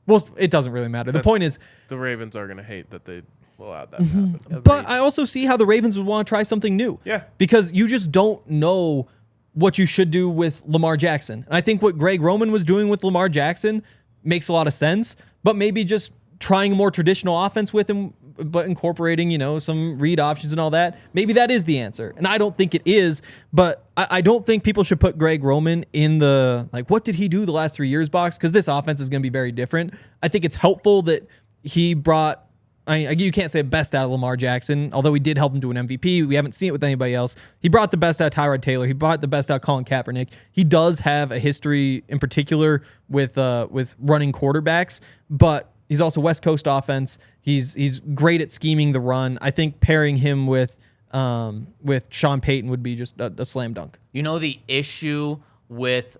Well, it doesn't really matter. The point is, the Ravens are going to hate that they allowed that to happen. But I also see how the Ravens would want to try something new. Yeah. Because you just don't know what you should do with Lamar Jackson. And I think what Greg Roman was doing with Lamar Jackson makes a lot of sense, but maybe just trying a more traditional offense with him, but incorporating, some read options and all that. Maybe that is the answer. And I don't think it is, but I don't think people should put Greg Roman in the, like, what did he do the last 3 years box? Because this offense is going to be very different. I think it's helpful that he brought, you can't say best out of Lamar Jackson, although he did help him to an MVP. We haven't seen it with anybody else. He brought the best out of Tyrod Taylor. He brought the best out of Colin Kaepernick. He does have a history in particular with running quarterbacks, but he's also West Coast offense. He's great at scheming the run. I think pairing him with Sean Payton would be just a slam dunk. The issue with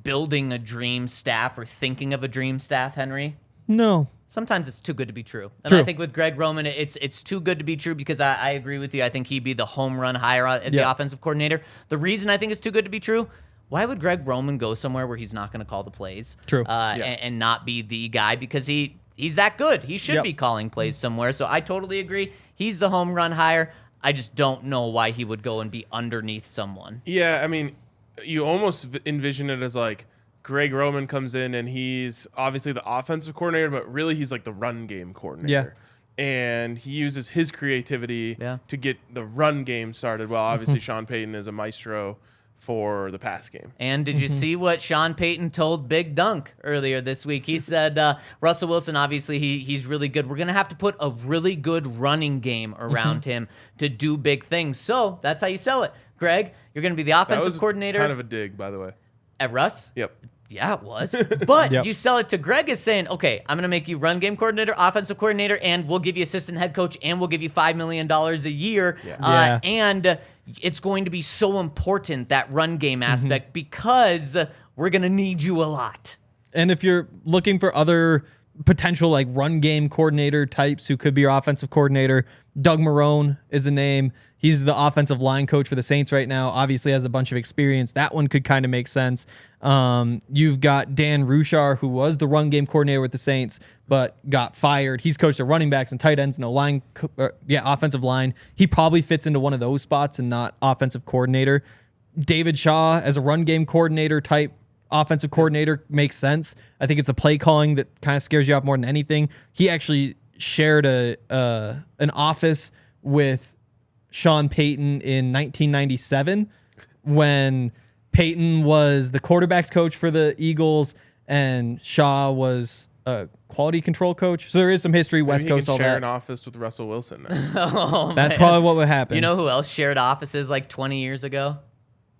building a dream staff or thinking of a dream staff, Henry? No. Sometimes it's too good to be true. And True. I think with Greg Roman, it's too good to be true because I agree with you. I think he'd be the home run hire as the offensive coordinator. The reason I think it's too good to be true, why would Greg Roman go somewhere where he's not going to call the plays? True. And not be the guy because he's that good. He should be calling plays somewhere. So I totally agree. He's the home run hire. I just don't know why he would go and be underneath someone. Yeah, I mean, you almost envision it as like Greg Roman comes in and he's obviously the offensive coordinator, but really he's like the run game coordinator. Yeah. And he uses his creativity to get the run game started. Well, obviously Sean Payton is a maestro for the pass game. And did you see what Sean Payton told Big Dunk earlier this week? He said, Russell Wilson, obviously, he's really good. We're going to have to put a really good running game around him to do big things. So that's how you sell it. Greg, you're going to be the offensive coordinator. Kind of a dig, by the way. At Russ? Yep. Yeah, it was. But Yep. you sell it to Greg as saying, okay, I'm going to make you run game coordinator, offensive coordinator, and we'll give you assistant head coach, and we'll give you $5 million a year. Yeah. And it's going to be so important, that run game aspect, because we're going to need you a lot. And if you're looking for other potential like run game coordinator types who could be your offensive coordinator, Doug Marrone is a name. He's the offensive line coach for the Saints right now. Obviously has a bunch of experience. That one could kind of make sense. You've got Dan Ruchar, who was the run game coordinator with the Saints, but got fired. He's coached the running backs and tight ends, offensive line. He probably fits into one of those spots and not offensive coordinator. David Shaw as a run game coordinator type offensive coordinator makes sense. I think it's the play calling that kind of scares you off more than anything. He actually shared an office with Sean Payton in 1997 when Payton was the quarterbacks coach for the Eagles and Shaw was a quality control coach. So there is some history, Maybe West he Coast, can all share that. an office with Russell Wilson now. Oh, That's man. probably what would happen. You know who else shared offices like 20 years ago?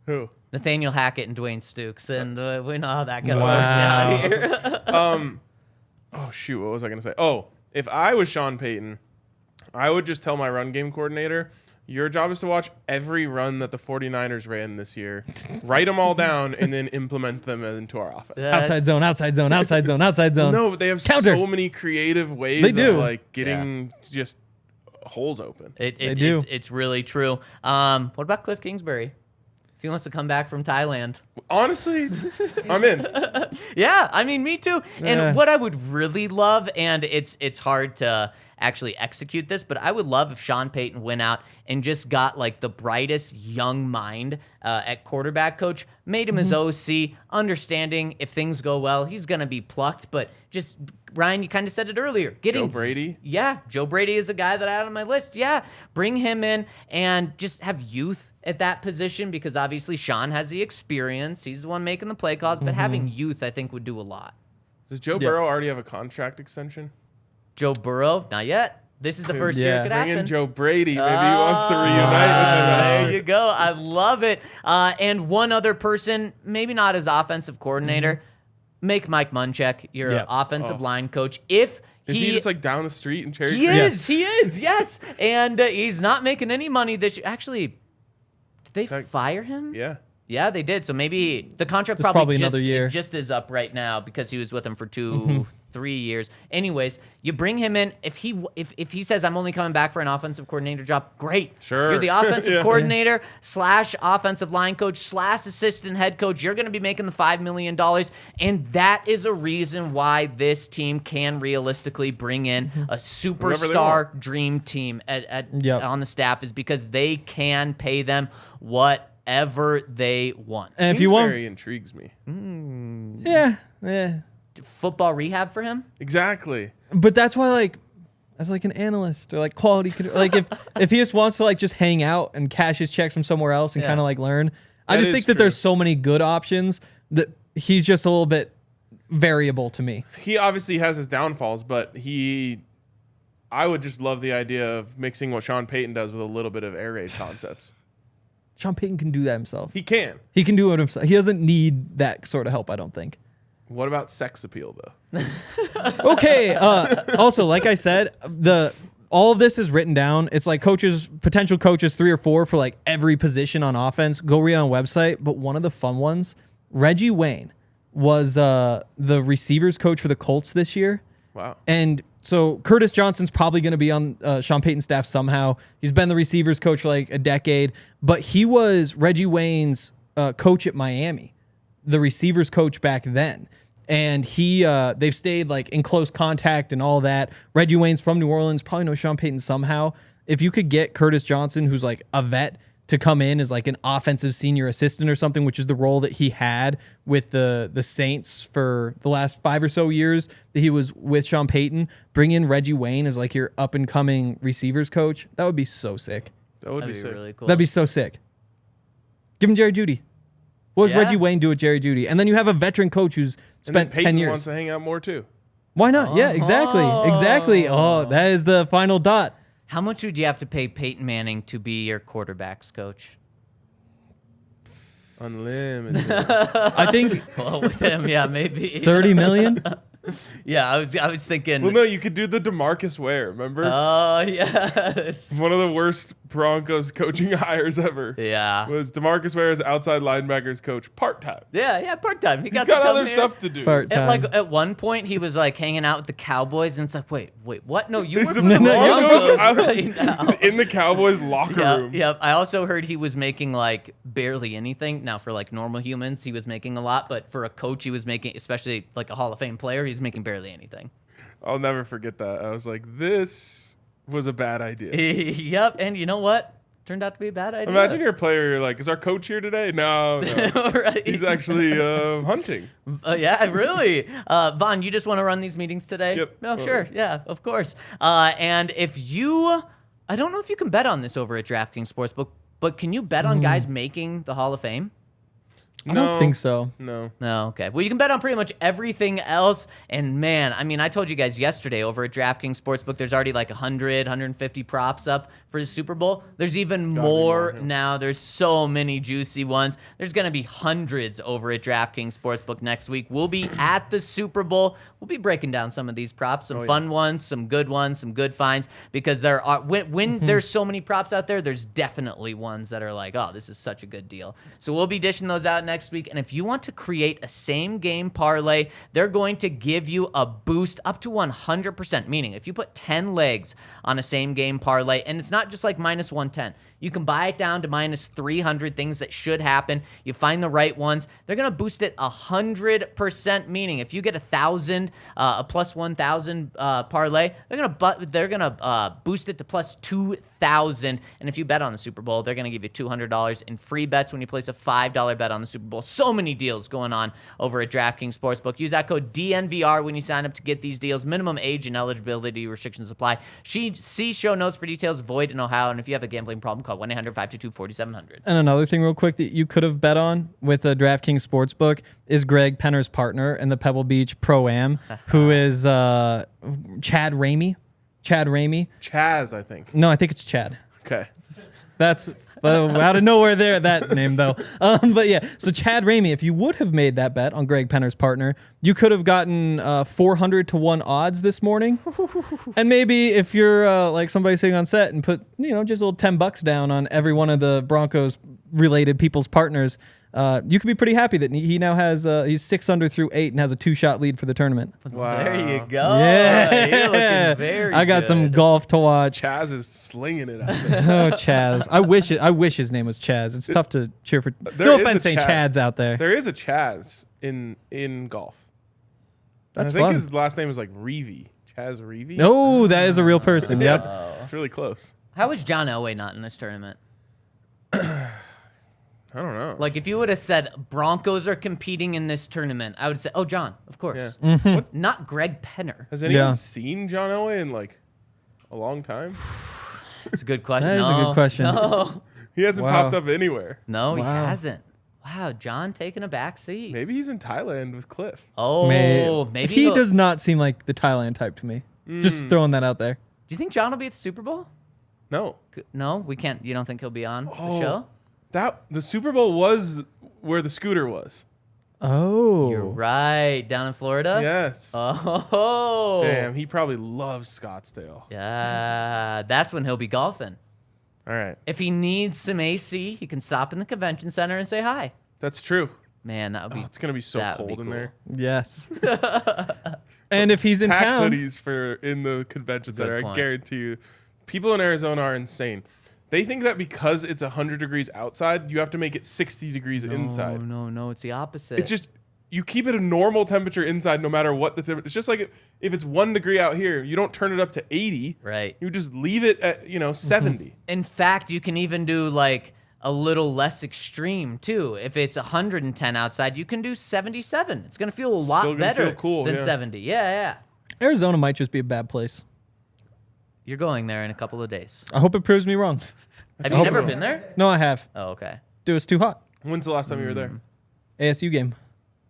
Who? Nathaniel Hackett and Dwayne Stukes, and we know how that got Wow. worked out here. Oh, shoot. What was I going to say? Oh, if I was Sean Payton, I would just tell my run game coordinator, your job is to watch every run that the 49ers ran this year, write them all down, and then implement them into our offense. outside zone, outside zone, outside zone, outside zone. No, but they have Counter. so many creative ways They of do. like getting just holes open. They do. It's really true. What about Cliff Kingsbury? If he wants to come back from Thailand. Honestly, I'm in. Yeah, I mean, me too. Yeah. And what I would really love, and it's hard to actually execute this, but I would love if Sean Payton went out and just got like the brightest young mind at quarterback coach, made him his OC, understanding if things go well, he's going to be plucked. But just, Ryan, you kind of said it earlier. Joe Brady? Yeah, Joe Brady is a guy that I had on my list. Yeah, bring him in and just have youth at that position, because obviously Sean has the experience. He's the one making the play calls, but having youth, I think, would do a lot. Does Joe Burrow already have a contract extension? Joe Burrow, not yet. This is the first year it could Bring happen. in Joe Brady. Maybe he wants to reunite with him. There you go. I love it. And one other person, maybe not as offensive coordinator, make Mike Munchak your offensive line coach. If Is he just like down the street in Cherry he Creek? is, yes. And he's not making any money this year. Actually, did they fire him? Yeah. Yeah, they did. So maybe the contract Just probably another year. just is up right now because he was with them for 3 years. Anyways, you bring him in. If he says I'm only coming back for an offensive coordinator job, great. Sure. You're the offensive coordinator / offensive line coach / assistant head coach. You're going to be making the $5 million, and that is a reason why this team can realistically bring in a superstar dream team on the staff, is because they can pay them whatever they want. And if you want, Kingsbury intrigues me. yeah. Football rehab for him? Exactly. But that's why, like, as like an analyst or like quality, like if he just wants to like just hang out and cash his checks from somewhere else and kind of like learn, I just think that there's so many good options that he's just a little bit variable to me. He obviously has his downfalls, but I would just love the idea of mixing what Sean Payton does with a little bit of air raid concepts. Sean Payton can do that himself. He can. He can do it himself. He doesn't need that sort of help, I don't think. What about sex appeal, though? Okay. Also, like I said, all of this is written down. It's like potential coaches, 3 or 4 for like every position on offense. Go read on a website. But one of the fun ones, Reggie Wayne was the receivers coach for the Colts this year. Wow. And so Curtis Johnson's probably going to be on Sean Payton's staff somehow. He's been the receivers coach for like a decade, but he was Reggie Wayne's coach at Miami, the receivers coach back then. And they've stayed like in close contact and all that. Reggie Wayne's from New Orleans, probably knows Sean Payton somehow. If you could get Curtis Johnson, who's like a vet, to come in as like an offensive senior assistant or something, which is the role that he had with the Saints for the last 5 or so years that he was with Sean Payton, bring in Reggie Wayne as like your up and coming receivers coach. That would be so sick. That would That'd be be sick. really cool. That'd be so sick. Give him Jerry Jeudy. What does Yeah. Reggie Wayne do with Jerry Jeudy? And then you have a veteran coach who's spent Payton 10 years. wants to hang out more too. Why not? Yeah, exactly. Oh, that is the final dot. How much would you have to pay Peyton Manning to be your quarterbacks coach? Unlimited. I think Well, with him, yeah, maybe. 30 million. Yeah, I was thinking. Well, no, you could do the DeMarcus Ware. Remember? Oh, yes. One of the worst Broncos coaching hires ever. Yeah. Was DeMarcus Ware as outside linebackers coach part-time. Yeah, part-time. He's Got to come other here. stuff to do. Part-time. At one point, he was like hanging out with the Cowboys, and it's like, wait, what? No, you He's were the from the Broncos. Broncos right now. He's in the Cowboys locker room. Yeah. I also heard he was making like barely anything. Now, for like normal humans, he was making a lot, but for a coach, he was making, especially like a Hall of Fame player, he's making barely anything. I'll never forget that. I was like, this was a bad idea. Yep, and you know what? Turned out to be a bad idea. Imagine you're a player, you're like, is our coach here today? No. Right. He's actually hunting. Yeah, really. Vaughn, you just want to run these meetings today? Yep. Oh, sure. Yeah, of course. And if you, I don't know if you can bet on this over at DraftKings Sportsbook, but can you bet on guys making the Hall of Fame? I don't think so. No. No, okay. Well, you can bet on pretty much everything else. And man, I mean, I told you guys yesterday over at DraftKings Sportsbook, there's already like 100, 150 props up for the Super Bowl. There's even more now. There's so many juicy ones. There's going to be hundreds over at DraftKings Sportsbook next week. We'll be at the Super Bowl. We'll be breaking down some of these props, some fun ones, some good finds, because there are when there's so many props out there, there's definitely ones that are like, oh, this is such a good deal. So we'll be dishing those out next week. And if you want to create a same game parlay, they're going to give you a boost up to 100%. Meaning, if you put 10 legs on a same game parlay, and it's not just like minus 110. You can buy it down to minus 300, things that should happen. You find the right ones. They're going to boost it 100%, meaning if you get 1,000, a plus 1,000 parlay, they're going to boost it to plus 2,000. And if you bet on the Super Bowl, they're going to give you $200 in free bets when you place a $5 bet on the Super Bowl. So many deals going on over at DraftKings Sportsbook. Use that code DNVR when you sign up to get these deals. Minimum age and eligibility restrictions apply. See show notes for details. Void in Ohio. And if you have a gambling problem, call 1-800-522-4700. And another thing real quick that you could have bet on with the DraftKings Sportsbook is Greg Penner's partner in the Pebble Beach Pro-Am, who is Chad Ramey. Chaz, I think. No, I think it's Chad. Okay. That's out of nowhere there, that name, though. But yeah, so Chad Ramey, if you would have made that bet on Greg Penner's partner, you could have gotten 400 to 1 odds this morning. And maybe if you're like somebody sitting on set and put, just a little $10 down on every one of the Broncos related people's partners, you could be pretty happy that he now has, he's 6 under through 8 and has a 2-shot lead for the tournament. Wow. There you go. Yeah. You're looking very I got good. some golf to watch. Chaz is slinging it out there. Oh, Chaz. I wish his name was Chaz. It's tough to cheer for. There No is a offense saying Chaz. Chads out there. There is a Chaz in golf. That's I think fun. his last name is like Reevy. Chaz Reevy? No, that is a real person. Yep. It's really close. How is John Elway not in this tournament? I don't know. Like, if you would have said Broncos are competing in this tournament, I would say, oh, John, of course. Yeah. Mm-hmm. Not Greg Penner. Has anyone Yeah. seen John Elway in like a long time? That's a good question. That is a good question. No, He hasn't Wow. popped up anywhere. no, he Wow. hasn't. Wow, John taking a back seat. Maybe he's in Thailand with Cliff. Oh, maybe he he'll- does not seem like the Thailand type to me. Just throwing that out there. Do you think John will be at the Super Bowl? No. No, we can't. You don't think he'll be on the Oh. show? The Super Bowl was where the scooter was. Oh, You're right. Down in Florida? Yes. Oh. Damn, he probably loves Scottsdale. Yeah, that's when he'll be golfing. All right. If he needs some AC, he can stop in the convention center and say hi. That's true. Man, that would be. Oh, it's going to be so that would cold be in cool. there. yes. And if he's in Pack town, hoodies in the convention Good center. I point. guarantee you. People in Arizona are insane. They think that because it's 100 degrees outside, you have to make it 60 degrees inside. No, it's the opposite. It's just, you keep it a normal temperature inside no matter what the temperature. It's just like if it's 1 degree out here, you don't turn it up to 80. right. You just leave it at, 70. In fact, you can even do like a little less extreme too. If it's 110 outside, you can do 77. It's gonna feel a lot Still gonna better feel cool, than yeah. 70. Yeah. Arizona might just be a bad place. You're going there in a couple of days. I hope it proves me wrong. Have you hope never it- been there? No, I have. Oh, okay. Dude, it's too hot. When's the last time you were there? ASU game.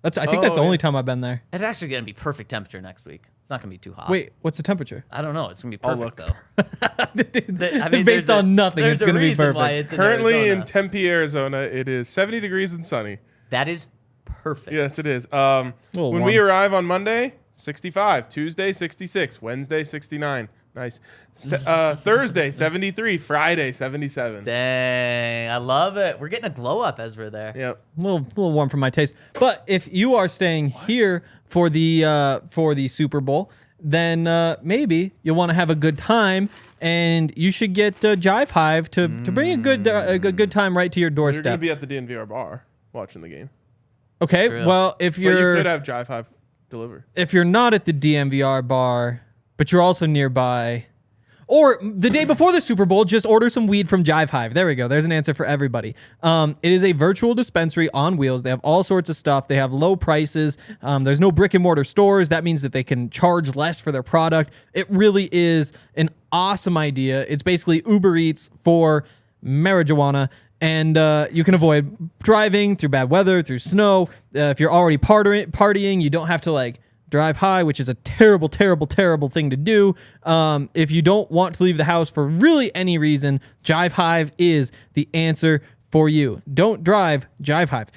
I think that's the only time I've been there. It's actually going to be perfect temperature next week. It's not going to be too hot. Wait, what's the temperature? I don't know. It's going to be perfect, though. Based on nothing, it's going to be perfect. Currently in Tempe, Arizona, it is 70 degrees and sunny. That is perfect. Yes, it is. When we arrive on Monday, 65. Tuesday, 66. Wednesday, 69. Nice. Thursday, 73. Friday, 77. Dang, I love it. We're getting a glow up as we're there. Yep. A little warm for my taste. But if you are staying here for the Super Bowl, then maybe you'll want to have a good time, and you should get Jive Hive to bring a good time right to your doorstep. You're gonna be at the DNVR bar watching the game. Okay. Well, you could have Jive Hive deliver. If you're not at the DNVR bar, but you're also nearby, or the day before the Super Bowl, just order some weed from Jive Hive. There we go. There's an answer for everybody. It is a virtual dispensary on wheels. They have all sorts of stuff. They have low prices. There's no brick and mortar stores. That means that they can charge less for their product. It really is an awesome idea. It's basically Uber Eats for marijuana. And you can avoid driving through bad weather, through snow. If you're already partying, you don't have to drive high, which is a terrible, terrible, terrible thing to do. If you don't want to leave the house for really any reason, Jive Hive is the answer for you. Don't drive, Jive Hive.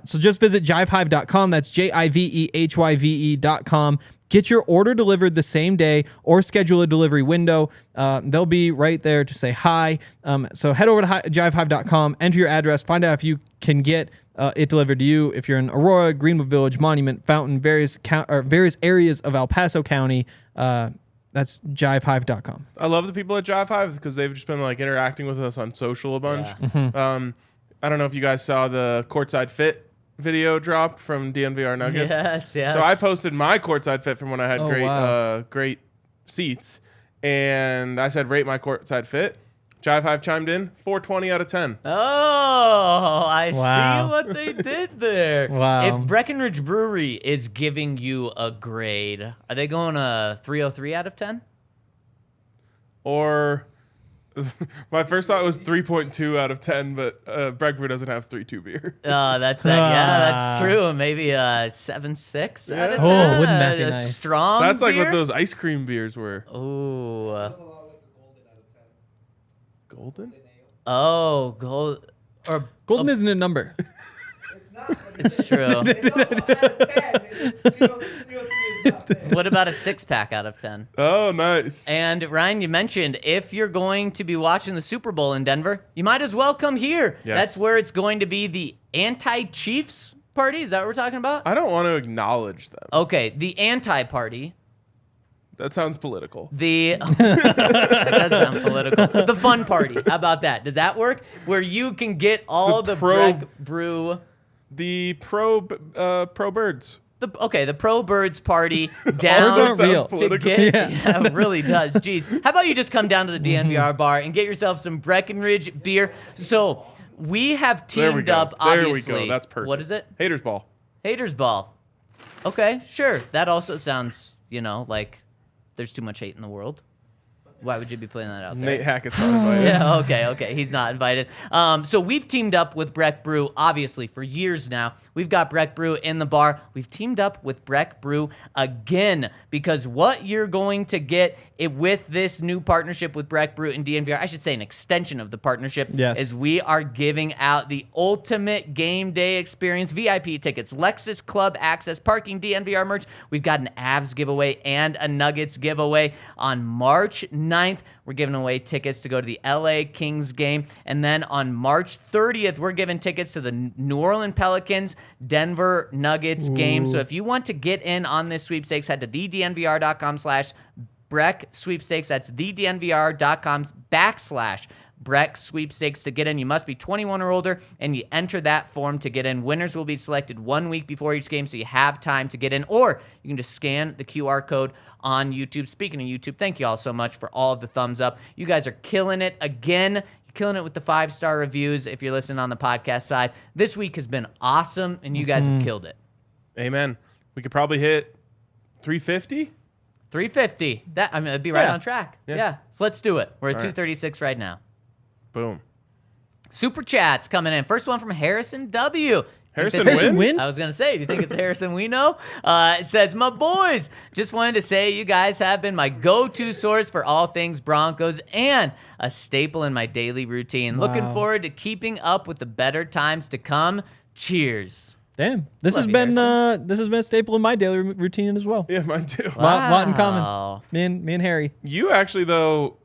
So just visit jivehive.com. That's JIVEHYVE.com. Get your order delivered the same day or schedule a delivery window. They'll be right there to say hi. So head over to jivehive.com, enter your address, find out if you can get it delivered to you. If you're in Aurora, Greenwood Village, Monument, Fountain, various areas of El Paso County, that's jivehive.com. I love the people at Jive Hive because they've just been interacting with us on social a bunch. Yeah. Mm-hmm. I don't know if you guys saw the Courtside Fit video dropped from DNVR Nuggets. Yes. So I posted my courtside fit from when I had wow. great seats, and I said rate my courtside fit. Jive Hive chimed in 4.20 out of 10. Oh, I Wow. see what they did there. Wow. If Breckenridge Brewery is giving you a grade, are they going a 3.03 out of 10? Or my first thought was 3.2 out of 10, but Breck Brew doesn't have 3.2 beer. That's that. Yeah, that's true. Maybe a 7.6 out of 10. Oh, wouldn't that be A nice? Strong That's like beer? what those ice cream beers were. Ooh. Golden? Oh, gold. Or Golden isn't a number. it's true. What about a 6-pack out of 10? Oh, nice. And Ryan, you mentioned if you're going to be watching the Super Bowl in Denver, you might as well come here. Yes. That's where it's going to be the anti-Chiefs party. Is that what we're talking about? I don't want to acknowledge them. Okay, the anti-party. That sounds political. That does sound political. The fun party. How about that? Does that work? Where you can get all the Breck Brew. The pro birds. The Pro Birds party Those down aren't real. to get. Yeah, it really does. Jeez. How about you just come down to the DNVR bar and get yourself some Breckenridge beer? So we have teamed up, obviously. There we go. That's perfect. What is it? Haters Ball. Haters Ball. Okay, sure. That also sounds, like there's too much hate in the world. Why would you be putting that out there? Nate Hackett's not invited. Yeah, okay. He's not invited. So we've teamed up with Breck Brew, obviously, for years now. We've got Breck Brew in the bar. We've teamed up with Breck Brew again because what you're going to get with this new partnership with Breck Brew and DNVR, I should say an extension of the partnership, is we are giving out the ultimate game day experience, VIP tickets, Lexus Club access, parking, DNVR merch. We've got an Avs giveaway and a Nuggets giveaway on March 9th. We're giving away tickets to go to the LA Kings game. And then on March 30th, we're giving tickets to the New Orleans Pelicans Denver Nuggets game. So if you want to get in on this sweepstakes, head to thednvr.com/Breck sweepstakes. That's thednvr.com/Breck sweepstakes to get in. You must be 21 or older, and you enter that form to get in. Winners will be selected 1 week before each game, so you have time to get in. Or you can just scan the QR code on YouTube. Speaking of YouTube, thank you all so much for all of the thumbs up. You guys are killing it again. You're killing it with the 5-star reviews if you're listening on the podcast side. This week has been awesome, and you guys have killed it. Amen. We could probably hit 350. 350. It'd be right on track. Yeah. So let's do it. We're at 236 right now. Boom. Super chats coming in. First one from Harrison W. Harrison Wynn? I was going to say, do you think it's Harrison we know? It says, my boys, just wanted to say you guys have been my go-to source for all things Broncos and a staple in my daily routine. Looking forward to keeping up with the better times to come. Cheers. Damn, this Love has you, been a staple in my daily routine as well. Yeah, mine too. Lot in common. Wow. Me and Harry. You actually, though,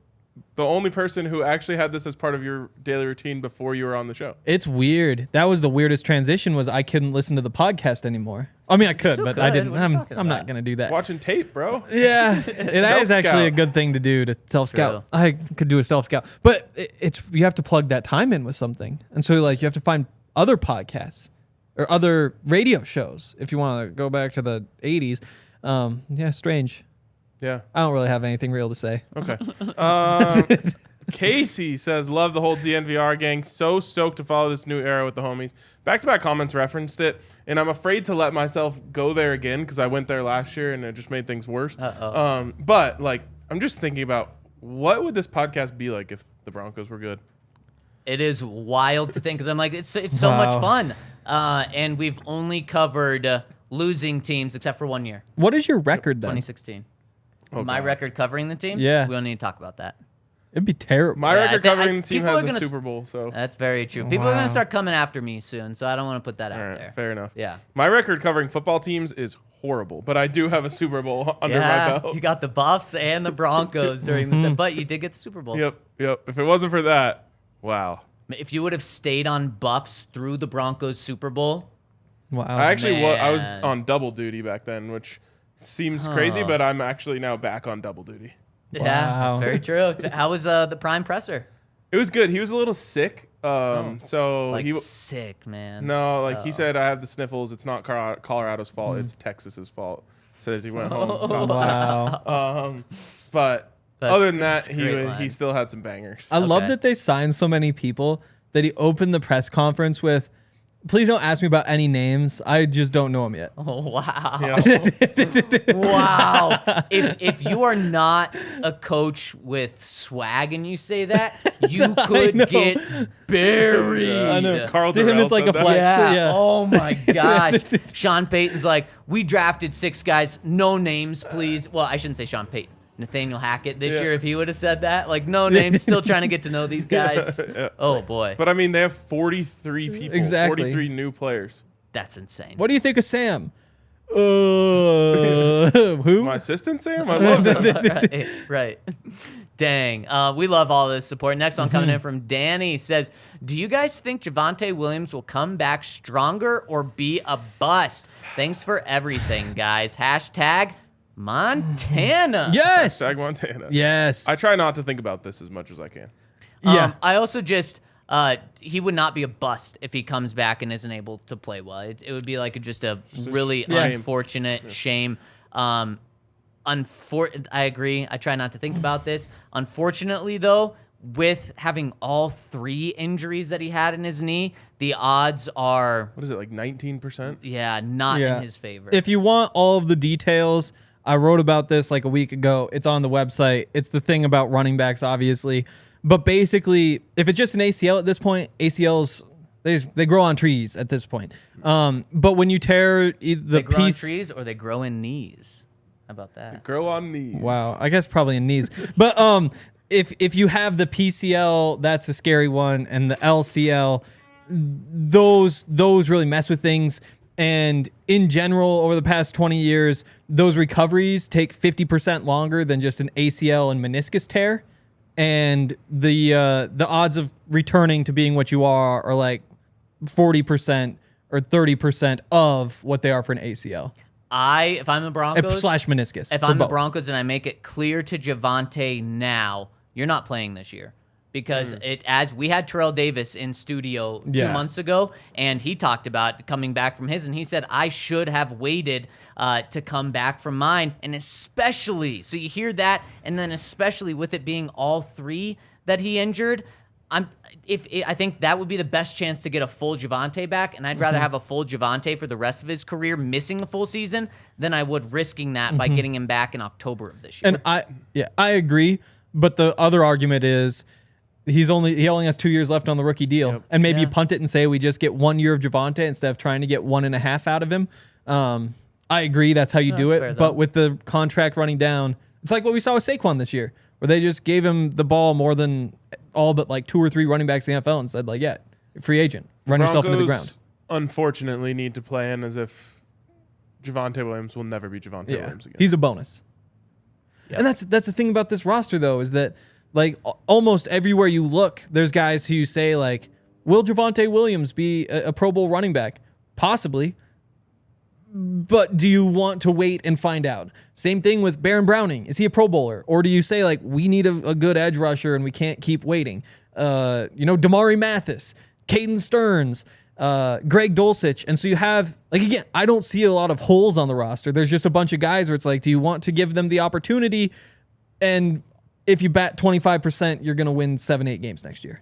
the only person who actually had this as part of your daily routine before you were on the show. It's weird. That was the weirdest transition. Was I couldn't listen to the podcast anymore. I mean, I could, still but could. I didn't. What are you talking I'm not about? gonna do that. Watching tape, bro. Yeah, it is actually a good thing to do to self scout. true. I could do a self scout, but it's you have to plug that time in with something, and so like you have to find other podcasts or other radio shows if you want to go back to the 80s. Yeah, strange. Yeah. I don't really have anything real to say. Okay. Casey says, love the whole DNVR gang. So stoked to follow this new era with the homies. Back-to-back comments referenced it, and I'm afraid to let myself go there again because I went there last year and it just made things worse. But, like, I'm just thinking about what would this podcast be like if the Broncos were good? It is wild to think because I'm like, it's so much fun. And we've only covered losing teams except for 1 year, What is your record then? 2016. Oh, My God. record covering the team? Yeah. We don't need to talk about that. It'd be terrible. My Yeah, record I covering the team people are has a gonna Super Bowl, so. That's very true. People are going Wow. to start coming after me soon, so I don't want to put that All out right, there. fair enough. Yeah. My record covering football teams is horrible, but I do have a Super Bowl under my belt. You got the Buffs and the Broncos during the but you did get the Super Bowl. Yep. If it wasn't for that, wow. If you would have stayed on Buffs through the Broncos Super Bowl, Wow. I actually I was man. on double duty back then, which seems crazy, but I'm actually now back on double duty. yeah, Wow. that's very true. How was the prime presser? It was good. He was a little sick, so Like he sick, man. no, like he said, I have the sniffles. It's not Colorado's fault. It's Texas's fault. So as he went home, got sick. Wow. But That's- other than that, that's a great he line. still had some bangers. I love Okay. that they signed so many people that he opened the press conference with, please don't ask me about any names. I just don't know them yet. Oh, wow. Yeah. Wow. If you are not a coach with swag and you say that, you could know. get buried. I know. Carl To him, Durrell it's like said a that. flex. Yeah. Yeah. Oh my gosh. Sean Payton's like, we drafted 6 guys, no names, please. Well, I shouldn't say Sean Payton. Nathaniel Hackett this Yeah. year, if he would have said that, like no names, still trying to get to know these guys. Yeah. Oh boy, But I mean, they have 43 people, Exactly. 43 new players. that's insane. What do you think of Sam? Who? My assistant Sam, I love him. right. Dang. We love all this support. Next one coming in from Danny says, do you guys think Javonte Williams will come back stronger or be a bust? Thanks for everything, guys. Hashtag Montana. Yes. Sag Montana. Yes. I try not to think about this as much as I can. Yeah. I also just, he would not be a bust if he comes back and isn't able to play well. It would be like just a really shame. unfortunate shame. I agree. I try not to think about this. Unfortunately, though, with having all 3 injuries that he had in his knee, the odds are, What is it, like 19%? not Yeah. in his favor. If you want all of the details, I wrote about this like a week ago. It's on the website. It's the thing about running backs, obviously. But basically, if it's just an ACL at this point, ACLs, they grow on trees at this point. But when you tear the they grow piece... in trees or they grow in knees. How about that? Grow on knees. Wow, I guess probably in knees. But if you have the PCL, that's the scary one, and the LCL, those really mess with things. And in general, over the past 20 years, those recoveries take 50% longer than just an ACL and meniscus tear. And the odds of returning to being what you are like 40% or 30% of what they are for an ACL. If I'm the Broncos, Slash meniscus. if for I'm the both. Broncos and I make it clear to Javonte now, you're not playing this year. Because as we had Terrell Davis in studio 2 Yeah. months ago, and he talked about coming back from his, and he said, I should have waited to come back from mine. And especially, so you hear that, and then especially with it being all 3 that he injured, I think that would be the best chance to get a full Javonte back, and I'd rather have a full Javonte for the rest of his career missing the full season than I would risking that by getting him back in October of this year. And I agree. But the other argument is he only has 2 years left on the rookie deal, and maybe you punt it and say we just get 1 year of Javonte instead of trying to get 1.5 out of him. I agree, that's how you do it. fair, but with the contract running down, it's like what we saw with Saquon this year, where they just gave him the ball more than all but like 2 or 3 running backs in the NFL and said, like, yeah, free agent, run yourself into the ground. Unfortunately, need to plan as if Javonte Williams will never be Javonte Williams again. He's a bonus. Yep. And that's the thing about this roster, though, is that like almost everywhere you look, there's guys who say like, will Javonte Williams be a Pro Bowl running back? Possibly. But do you want to wait and find out? Same thing with Browning. Is he a Pro Bowler? Or do you say, like, we need a good edge rusher and we can't keep waiting? Damari Mathis, Caden Stearns, Greg Dulcich. And so you have, like, again, I don't see a lot of holes on the roster. There's just a bunch of guys where it's like, do you want to give them the opportunity? And if you bat 25%, you're going to win 7-8 games next year.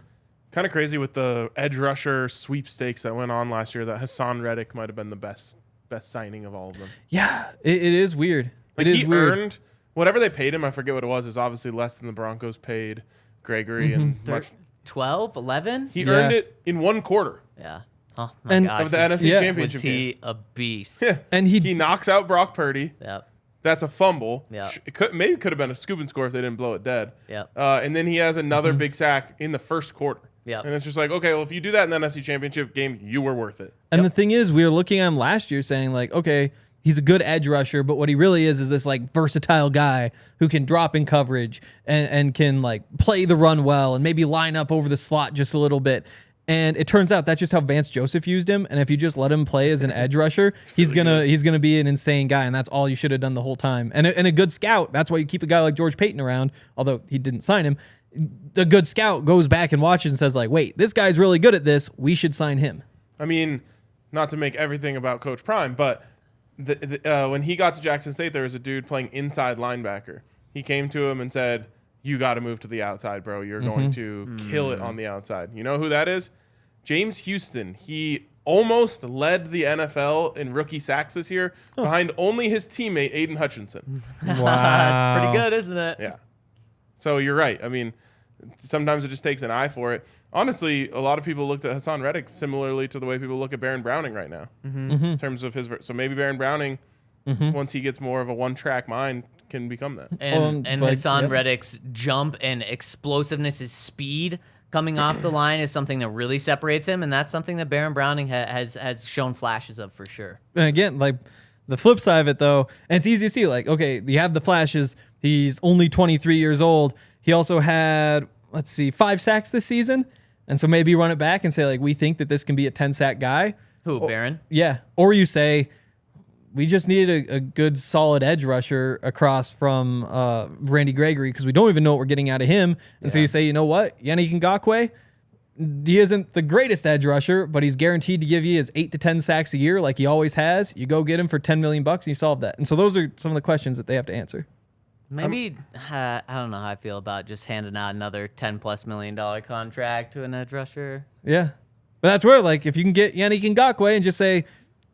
Kind of crazy with the edge rusher sweepstakes that went on last year that Hassan Reddick might have been the best signing of all of them. Yeah, it is weird. Like he earned whatever they paid him. I forget what it was. Is obviously less than the Broncos paid Gregory and much. 12, 11? He earned it in 1 quarter. Yeah. Oh my gosh. Of the NFC Championship was he a beast? Yeah. And he knocks out Brock Purdy. Yep. That's a fumble. Yeah. It could have been a scoop and score if they didn't blow it dead. Yeah. And then he has another big sack in the first quarter. Yeah. And it's just like, okay, well, if you do that in the NFC Championship game, you were worth it. And the thing is, we were looking at him last year saying, like, okay, he's a good edge rusher, but what he really is this, like, versatile guy who can drop in coverage and can, like, play the run well and maybe line up over the slot just a little bit. And it turns out that's just how Vance Joseph used him. And if you just let him play as an edge rusher, he's gonna be an insane guy, and that's all you should have done the whole time. And a good scout, that's why you keep a guy like George Payton around, although he didn't sign him. The good scout goes back and watches and says, like, wait, this guy's really good at this. We should sign him. I mean, not to make everything about Coach Prime, but when he got to Jackson State, there was a dude playing inside linebacker. He came to him and said, you got to move to the outside, bro. You're going to kill it on the outside. You know who that is? James Houston. He almost led the NFL in rookie sacks this year behind only his teammate, Aiden Hutchinson. Wow. That's pretty good, isn't it? Yeah. So you're right. I mean, sometimes it just takes an eye for it. Honestly, a lot of people looked at Hassan Reddick similarly to the way people look at Baron Browning right now in terms of his. So maybe Baron Browning, once he gets more of a one-track mind, can become that. And Hassan Reddick's jump and explosiveness, his speed coming off the line is something that really separates him, and that's something that Baron Browning has shown flashes of for sure. And again, like the flip side of it, though, and it's easy to see, like, okay, you have the flashes. He's only 23 years old. He also had, 5 sacks this season. And so maybe run it back and say, like, we think that this can be a 10-sack guy. Who, Baron? Yeah. Or you say, we just need a good, solid edge rusher across from Randy Gregory because we don't even know what we're getting out of him. And so you say, you know what? Yannick Ngakoue, he isn't the greatest edge rusher, but he's guaranteed to give you his 8 to 10 sacks a year like he always has. You go get him for $10 million and you solve that. And so those are some of the questions that they have to answer. Maybe, I don't know how I feel about just handing out another $10+ million contract to an edge rusher. Yeah. But that's where, like, if you can get Yannick Ngakoue and just say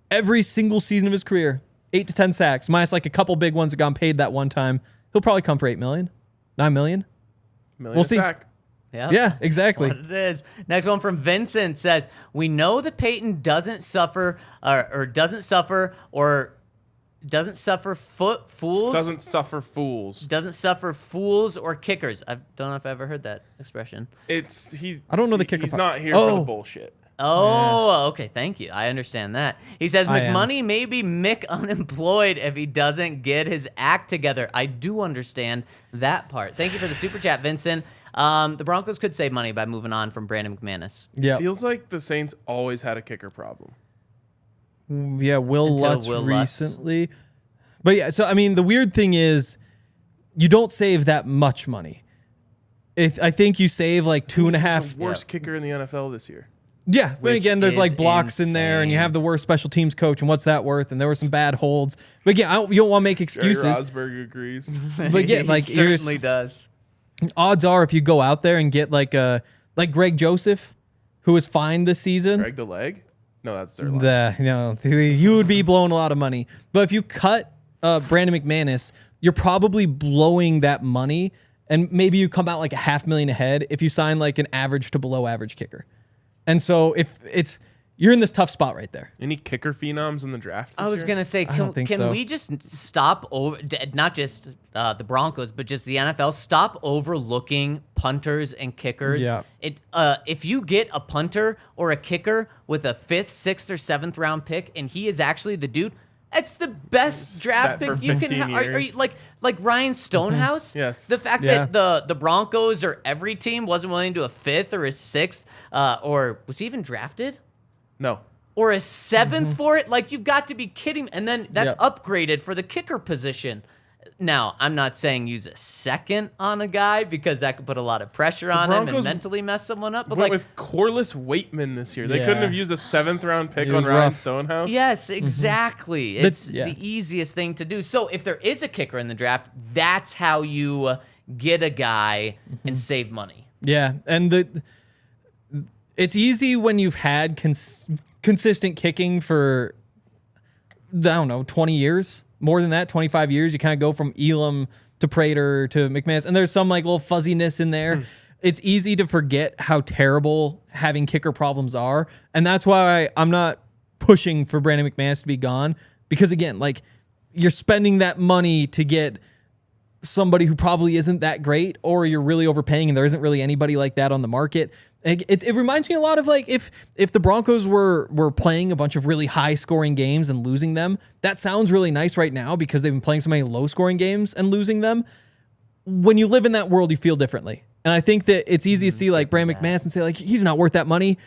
every single season of his career, 8 to 10 sacks, minus like a couple big ones that got paid that one time, he'll probably come for $8 million, $9 million. We'll see. Sack. Yeah, exactly. What it is. Next one from Vincent says, we know that Payton doesn't suffer fools or kickers. I don't know if I've ever heard that expression. I don't know the kicker. He's not here for the bullshit. Oh, okay. Thank you. I understand that. He says McMoney may be Mick unemployed if he doesn't get his act together. I do understand that part. Thank you for the super chat, Vincent. The Broncos could save money by moving on from Brandon McManus. Yeah. Feels like the Saints always had a kicker problem. Yeah, Will Lutz recently. But yeah, so I mean, the weird thing is you don't save that much money. I think you save like 2.5. The worst kicker in the NFL this year. Yeah, but again, there's like blocks in there, and you have the worst special teams coach, and what's that worth? And there were some bad holds. But again, you don't want to make excuses. Gary Rosberg agrees. But again, like he certainly does. Odds are, if you go out there and get like Greg Joseph, who was fine this season. Greg the leg? No, that's their line. You would be blowing a lot of money. But if you cut Brandon McManus, you're probably blowing that money and maybe you come out like $500,000 ahead if you sign like an average to below average kicker. And so you're in this tough spot right there. Any kicker phenoms in the draft this I was year? going to say, don't think can so. we just stop over, not just the Broncos, but just the NFL, stop overlooking punters and kickers? Yeah. If you get a punter or a kicker with a 5th, 6th, or 7th round pick, and he is actually the dude, it's the best draft Set pick for you can 15 have. Are you years. like Ryan Stonehouse? Yes. The fact Yeah. that the Broncos or every team wasn't willing to do a 5th or a 6th, or was he even drafted? No. Or a 7th for it? Like, you've got to be kidding me. And then that's Yeah. upgraded for the kicker position. Now, I'm not saying use a 2nd on a guy because that could put a lot of pressure on him and Broncos mentally mess someone up. But Went like, with Corliss Waitman this year. They Yeah. couldn't have used a 7th round pick It on was Ryan rough. Stonehouse. yes, exactly. It's yeah. the easiest thing to do. So if there is a kicker in the draft, that's how you get a guy and save money. Yeah, and it's easy when you've had consistent kicking for, I don't know, 20 years, more than that, 25 years. You kind of go from Elam to Prater to McManus, and there's some like little fuzziness in there. It's easy to forget how terrible having kicker problems are, and that's why I'm not pushing for Brandon McManus to be gone, because again, like, you're spending that money to get somebody who probably isn't that great, or you're really overpaying and there isn't really anybody like that on the market. It reminds me a lot of like if the Broncos were playing a bunch of really high scoring games and losing them. That sounds really nice right now because they've been playing so many low scoring games and losing them. When you live in that world, you feel differently. And I think that it's easy to see like Brandon McManus and say like, he's not worth that money.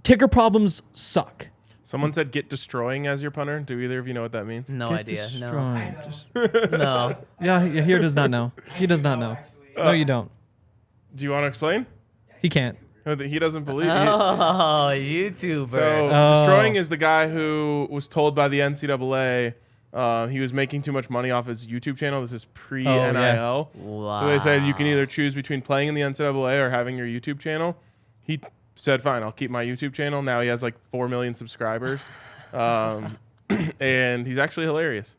Kicker problems suck. Someone said get destroying as your punter. Do either of you know what that means? No Get idea. destroyed. Just- No. yeah, he does not know. He does not know. No, you don't. Do you want to explain? He can't. He doesn't believe you. Oh, YouTuber. So destroying is the guy who was told by the NCAA he was making too much money off his YouTube channel. This is pre-NIL. Wow. So they said you can either choose between playing in the NCAA or having your YouTube channel. He said, fine, I'll keep my YouTube channel. Now he has like 4 million subscribers. And he's actually hilarious.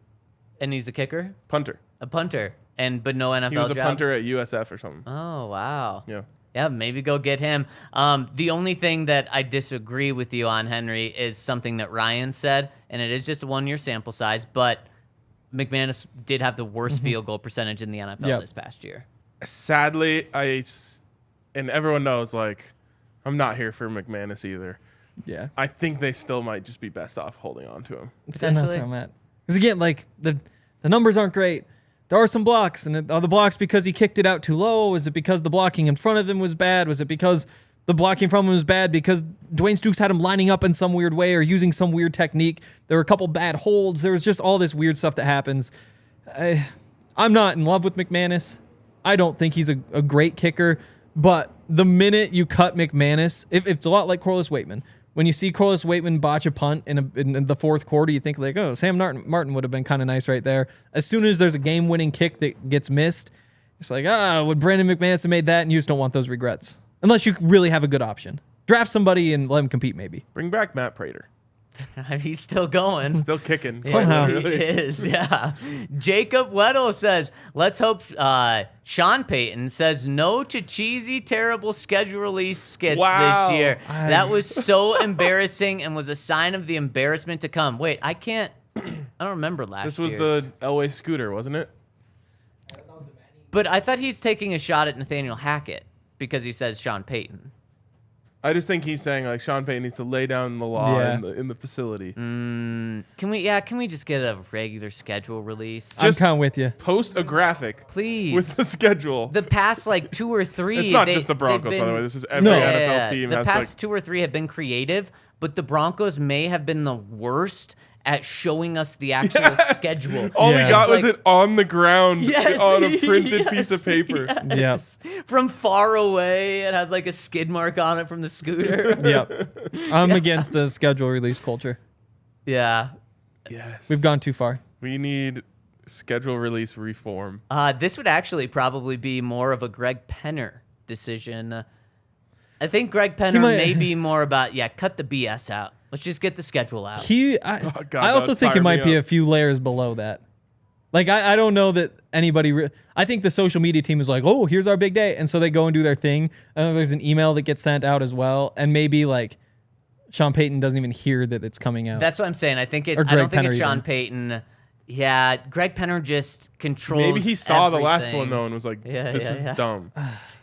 And he's a kicker? Punter. A punter. But no NFL He was a job? punter at USF or something. Oh, wow. Yeah. Yeah, maybe go get him. The only thing that I disagree with you on, Henry, is something that Ryan said, and it is just a 1-year sample size, but McManus did have the worst field goal percentage in the NFL this past year. Sadly, and everyone knows, like, I'm not here for McManus either. Yeah. I think they still might just be best off holding on to him. And that's Potentially. where I'm at. Because again, like the numbers aren't great. There are some blocks, and are the blocks because he kicked it out too low? Was it because the blocking in front of him was bad? Was it because the blocking from him was bad because Dwayne Stukes had him lining up in some weird way or using some weird technique? There were a couple bad holds. There was just all this weird stuff that happens. I'm not in love with McManus. I don't think he's a great kicker, but the minute you cut McManus, it's a lot like Corliss Waitman. When you see Corliss Waitman botch a punt in the fourth quarter, you think like, oh, Sam Martin would have been kind of nice right there. As soon as there's a game-winning kick that gets missed, it's like, would Brandon McManus have made that? And you just don't want those regrets. Unless you really have a good option. Draft somebody and let him compete maybe. Bring back Matt Prater. He's still going. Still kicking. Somehow. Yes, he is, yeah. Jacob Weddle says, let's hope Sean Payton says no to cheesy, terrible schedule release skits this year. That was so embarrassing and was a sign of the embarrassment to come. Wait, I don't remember last This was year's. the Elway scooter, wasn't it? But I thought he's taking a shot at Nathaniel Hackett because he says Sean Payton. I just think he's saying like Sean Payton needs to lay down the law Yeah. in the facility. Can we just get a regular schedule release? I'm kind of with you. Post a graphic Please. with the schedule. The past like 2 or 3. It's not just the Broncos, by the way. This is every NFL team The has past like 2 or 3 have been creative, but the Broncos may have been the worst at showing us the actual schedule. all Yeah. we got It's was it on the ground Yes, on a printed yes, piece of paper. yes. From far away, it has like a skid mark on it from the scooter. Yep. I'm against the schedule release culture. Yeah. Yes. We've gone too far. We need schedule release reform. This would actually probably be more of a Greg Penner decision. I think Greg Penner might- may be more about, cut the BS out. Let's just get the schedule out. God, I also that think it fired might me be up. a few layers below that. Like, I don't know that anybody... I think the social media team is like, oh, here's our big day. And so they go and do their thing. And then there's an email that gets sent out as well. And maybe, like, Sean Payton doesn't even hear that it's coming out. That's what I'm saying. I think Or I don't think Greg it's Penner Sean even. Payton. Yeah, Greg Penner just controls Maybe he saw the last everything. one, though, and was like, this is dumb.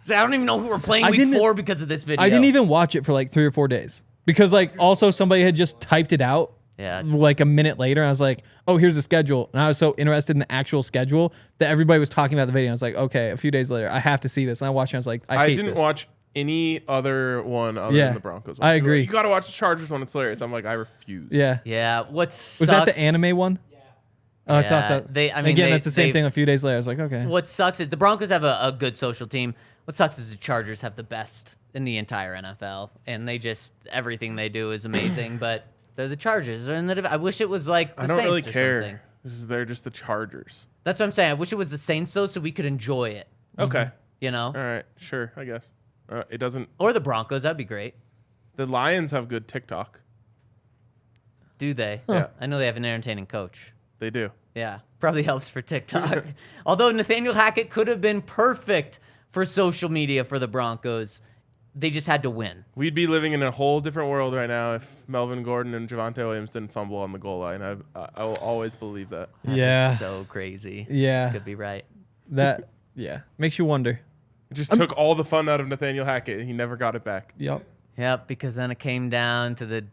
He's like, I don't even know who we're playing I week didn't- 4 because of this video. I didn't even watch it for like 3 or 4 days. Because, like, also somebody had just typed it out Yeah. like a minute later. And I was like, oh, here's the schedule. And I was so interested in the actual schedule that everybody was talking about the video. I was like, okay, a few days later, I have to see this. And I watched it. I was like, I hate didn't this. watch any other one other Yeah, than the Broncos one. I They were agree. like, you got to watch the Chargers one. It's hilarious. I'm like, I refuse. Yeah. Yeah. What Was sucks, that the anime one? Yeah. Oh, I thought Yeah, that. I mean, again, that's the same they've- thing a few days later. I was like, okay. What sucks is the Broncos have a good social team. What sucks is the Chargers have the best in the entire NFL, and they just everything they do is amazing. But they're the Chargers. They're in the I wish it was like the I don't Saints really or something. care. They're just the Chargers. That's what I'm saying. I wish it was the Saints though, so we could enjoy it. Okay. You know, All right. Sure. I guess. It doesn't. or the Broncos. That'd be great. The Lions have good TikTok. Do they? Yeah. I know they have an entertaining coach. They do. Yeah, probably helps for TikTok. Although Nathaniel Hackett could have been perfect for social media for the Broncos, they just had to win. We'd be living in a whole different world right now if Melvin Gordon and Javonte Williams didn't fumble on the goal line. I will always believe that. That Yeah. is so crazy. Yeah. Could be right. That, yeah. Makes you wonder. It just took all the fun out of Nathaniel Hackett. He never got it back. Yep. Yep, because then it came down to the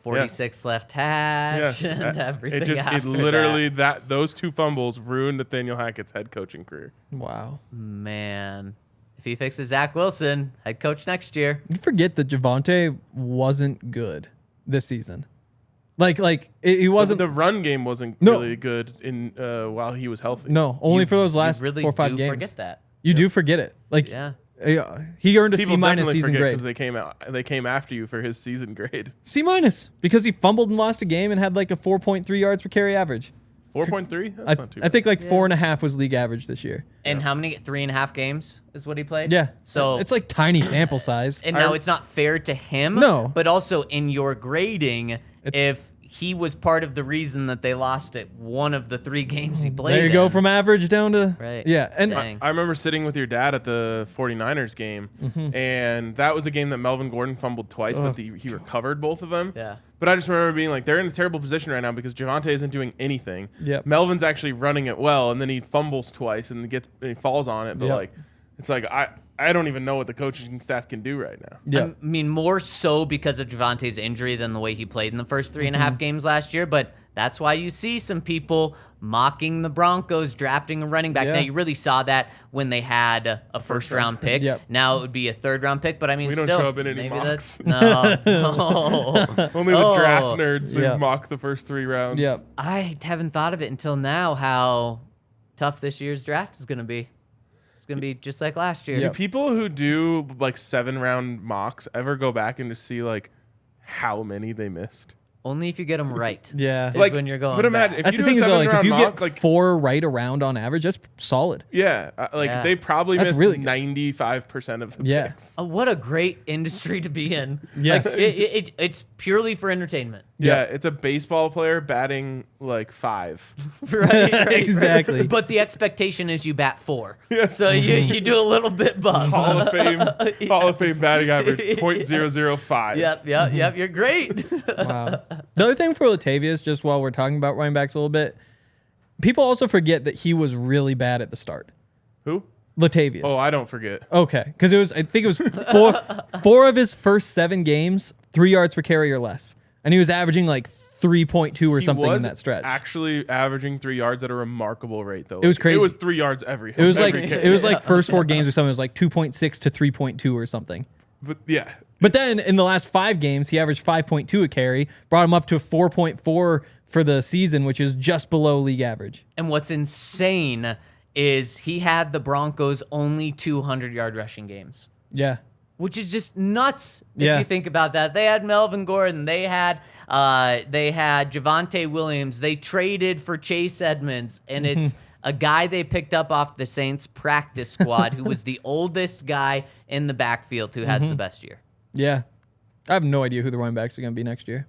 46 left hash Yes. and everything. It after literally those two fumbles ruined Nathaniel Hackett's head coaching career. Wow. that. Man, if he fixes Zach Wilson, head coach next year. You forget that Javonte wasn't good this season. He wasn't. The run game wasn't No. really good in while he was healthy. No, only for those You last really 4 or 5 do games. forget that. You do forget it. Like, Yeah. he earned a People C- definitely season forget grade. because they came after you for his season grade. C- because he fumbled and lost a game and had like a 4.3 yards per carry average. 4.3. I, That's not too bad. I think like 4.5 was league average this year. And how many? 3.5 games is what he played? Yeah. So it's like tiny sample size. And now it's not fair to him. No. But also in your grading, if he was part of the reason that they lost it, one of the 3 games he played. There you go in. from average down to Right. Yeah, and Dang. I remember sitting with your dad at the 49ers game, and that was a game that Melvin Gordon fumbled twice, but he recovered both of them. Yeah. But I just remember being like, they're in a terrible position right now because Javonte isn't doing anything. Yep. Melvin's actually running it well, and then he fumbles twice and he falls on it. But Yep. like, it's like I don't even know what the coaching staff can do right now. yeah. I mean, more so because of Javonte's injury than the way he played in the first 3.5 games last year. But that's why you see some people mocking the Broncos drafting a running back. Yeah. Now, you really saw that when they had a first-round pick. Yep. Now it would be a third-round pick. But I mean, We don't still, show up in any maybe mocks. that's no. Only the draft Oh. nerds Yeah. who mock the first 3 rounds. Yeah. I haven't thought of it until now how tough this year's draft is going to be. It's going to be just like last year. Do people who do like 7-round mocks ever go back and just see like how many they missed? Only if you get them right. Yeah. Is Like, when you're going but imagine back. if That's you the do thing a is though, like if 7-round you mock, get like 4 right around on average, that's solid. yeah, Yeah. they probably That's missed really good. 95% of the Yeah. picks. Oh, what a great industry to be in. Yes. Like, it's purely for entertainment. Yeah, Yeah. it's a baseball player batting like 5. Right? Exactly. But the expectation is you bat 4. Yes. So you do a little bit above. Hall of Fame batting average .005. Yep. You're great. Wow. The other thing for Latavius, just while we're talking about running backs a little bit, people also forget that he was really bad at the start. Who? Latavius. Oh, I don't forget. Okay, because I think it was four of his first 7 games, 3 yards per carry or less, and he was averaging like 3.2 or something in that stretch. Actually averaging 3 yards at a remarkable rate though. It was crazy. It was 3 yards every. It was like every it was like first 4 games or something. It was like 2.6 to 3.2 or something. But yeah. But then in the last 5 games, he averaged 5.2 a carry, brought him up to 4.4 for the season, which is just below league average. And what's insane is he had the Broncos only 200-yard rushing games. Yeah. Which is just nuts if Yeah. you think about that. They had Melvin Gordon. They had Javonte Williams. They traded for Chase Edmonds. And it's a guy they picked up off the Saints practice squad who was the oldest guy in the backfield who has the best year. Yeah. I have no idea who the running backs are going to be next year.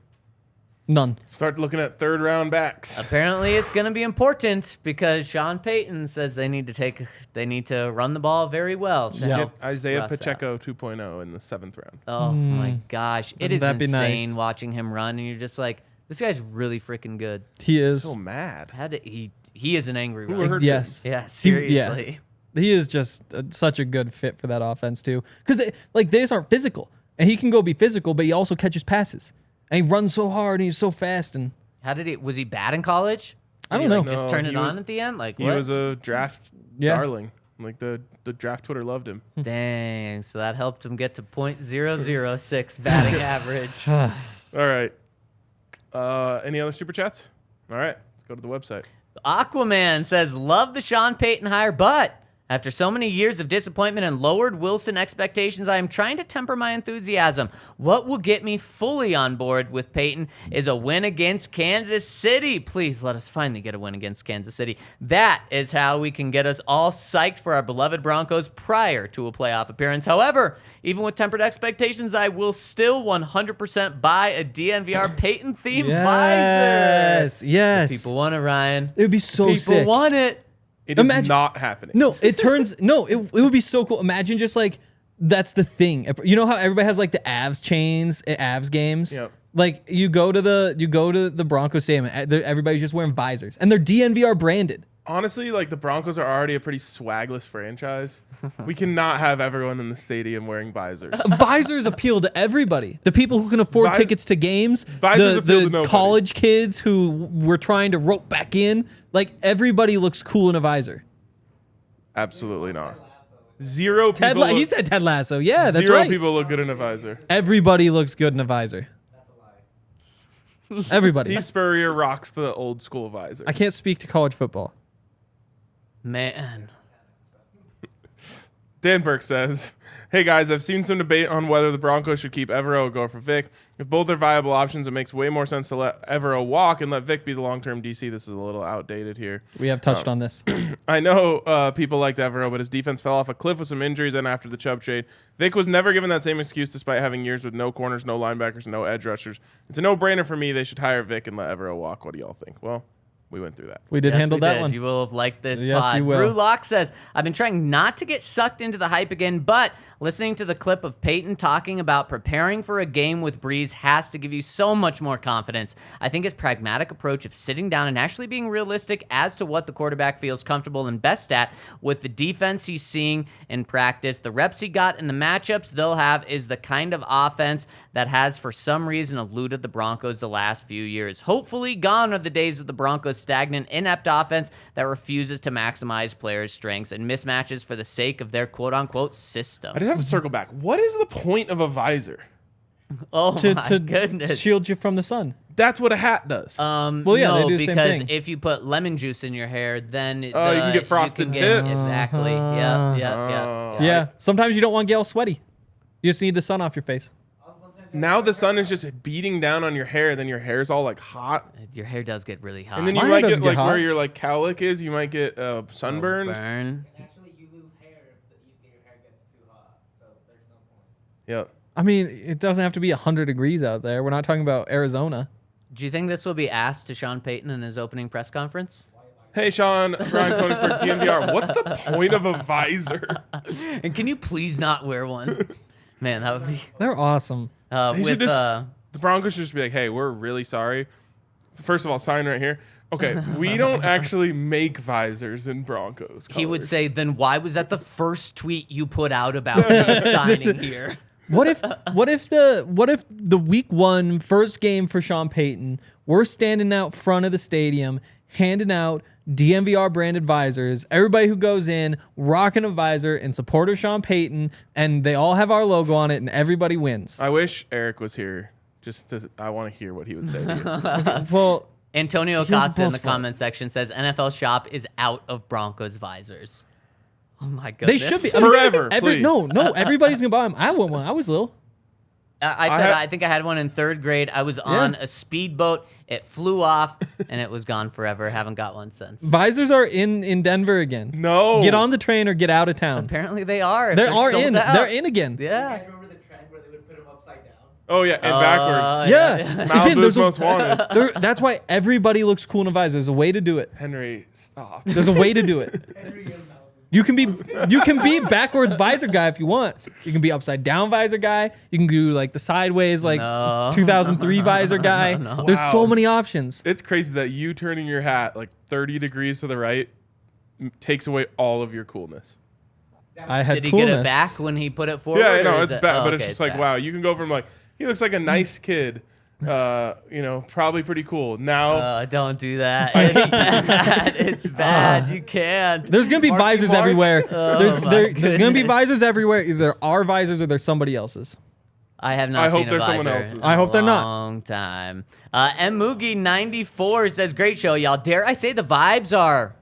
None. Start looking at third-round backs. Apparently, it's going to be important because Sean Payton says they need to run the ball very well to help Isaiah Russ out. Pacheco 2.0 in the 7th round. Oh my gosh, it is Wouldn't that be insane nice? watching him run, and you're just like, this guy's really freaking good. He is. So mad. He is an angry Who runner. hurt Yes. Yeah, seriously. He is just such a good fit for that offense too, because they just aren't physical, and he can go be physical, but he also catches passes, and he runs so hard, and he's so fast, and Was he bad in college? I don't Did he, know. like, just No, turn he it was- on at the end? Like He what? was a draft darling. Like the draft Twitter loved him. Dang, so that helped him get to .006 batting average. All right. Any other super chats? All right. Let's go to the website. Aquaman says, love the Sean Payton hire, but after so many years of disappointment and lowered Wilson expectations, I am trying to temper my enthusiasm. What will get me fully on board with Payton is a win against Kansas City. Please let us finally get a win against Kansas City. That is how we can get us all psyched for our beloved Broncos prior to a playoff appearance. However, even with tempered expectations, I will still 100% buy a DNVR Payton themed visor. Yes. People want it, Ryan. It would be so People sick. want it. It is Imagine- not happening. No, it would be so cool. Imagine just like that's the thing. You know how everybody has like the Avs chains at Avs games? Yep. Like you go to the Broncos stadium and everybody's just wearing visors and they're DNVR branded. Honestly, like the Broncos are already a pretty swagless franchise. We cannot have everyone in the stadium wearing visors. Visors appeal to everybody. The people who can afford tickets to games, Visors appeal to the nobody. college kids who were trying to rope back in. Like everybody looks cool in a visor. Absolutely not. Zero Ted people. he said Ted Lasso. Yeah, that's zero right. people look good in a visor. Everybody looks good in a visor. Everybody. Steve Spurrier rocks the old school visor. I can't speak to college football. Man. Dan Burke says, hey guys, I've seen some debate on whether the Broncos should keep Evero or go for Vic. If both are viable options, it makes way more sense to let Evero walk and let Vic be the long-term DC. This is a little outdated here. We have touched on this. I know people liked Evero, but his defense fell off a cliff with some injuries and after the Chubb trade. Vic was never given that same excuse despite having years with no corners, no linebackers, no edge rushers. It's a no-brainer for me. They should hire Vic and let Evero walk. What do y'all think? Well, we went through that. We did Yes, handle we that did. one. You will have liked this Yes, pod. you will. Drew Locke says, I've been trying not to get sucked into the hype again, but listening to the clip of Payton talking about preparing for a game with Breeze has to give you so much more confidence. I think his pragmatic approach of sitting down and actually being realistic as to what the quarterback feels comfortable and best at with the defense he's seeing in practice, the reps he got, and the matchups they'll have is the kind of offense that has for some reason eluded the Broncos the last few years. Hopefully gone are the days of the Broncos' stagnant, inept offense that refuses to maximize players' strengths and mismatches for the sake of their quote-unquote system. I just have to circle back. What is the point of a visor? Oh to my goodness. shield you from the sun. That's what a hat does. Well, yeah, no, they do the same because thing. if you put lemon juice in your hair, then you can get frosted tips. Exactly. Yeah. Yeah. Sometimes you don't want to get all sweaty. You just need the sun off your face. Now the sun is just beating down on your hair, then your hair's all like hot. Your hair does get really hot. And then you My might hair get doesn't like get where hot. your like cowlick is, you might get sunburned. Burn. Actually, you lose hair if your hair gets too hot, so there's no point. Yep. I mean, it doesn't have to be 100 degrees out there. We're not talking about Arizona. Do you think this will be asked to Sean Payton in his opening press conference? Hey Sean, Ryan Koenigsberg, DNVR. What's the point of a visor? And can you please not wear one? Man, that would be. They're awesome. They should just, the Broncos should just be like, hey, we're really sorry. First of all, sign right here. Okay, we don't actually make visors in Broncos He would colors. say, then why was that the first tweet you put out about me signing here? What if the week 1 first game for Sean Payton, we're standing out front of the stadium handing out DNVR branded visors. Everybody who goes in rocking a visor in support of Sean Payton, and they all have our logo on it, and everybody wins. I wish Eric was here. I want to hear what he would say to you. Well, Antonio Here's the Acosta in best the part. comment section says NFL Shop is out of Broncos visors. Oh my they goodness. should be Forever, please. No, everybody's gonna buy them. I want one. I was little. I think I had one in 3rd grade. I was on a speedboat. It flew off and it was gone forever. Haven't got one since. Visors are in Denver again. No. Get on the train or get out of town. Apparently they are. if They they're are sold in. out. They're in again. Yeah. You guys remember the trend where they would put them upside down? Oh yeah, and backwards. Yeah. Again, Malibu's most wanted. that's why everybody looks cool in a visor. There's a way to do it. Henry, stop. There's a way to do it. You can be backwards visor guy if you want. You can be upside down visor guy. You can do like the sideways 2003 visor guy. There's so Wow. many options. It's crazy that you turning your hat like 30 degrees to the right takes away all of your coolness. I had Did he coolness. get it back when he put it forward? Yeah, I or know is it's it- bad, oh, but it's okay, just like back. wow, you can go from like he looks like a nice kid, probably pretty cool. Now Don't do that. It's bad. It's bad. You can't. There's gonna be visors everywhere. There's my gonna be goodness. visors everywhere. Either our visors or there's somebody else's. I have not I hope seen a they're someone visor else's. in I hope they're a not. long time. M. Moogie 94 says, great show, y'all. Dare I say the vibes are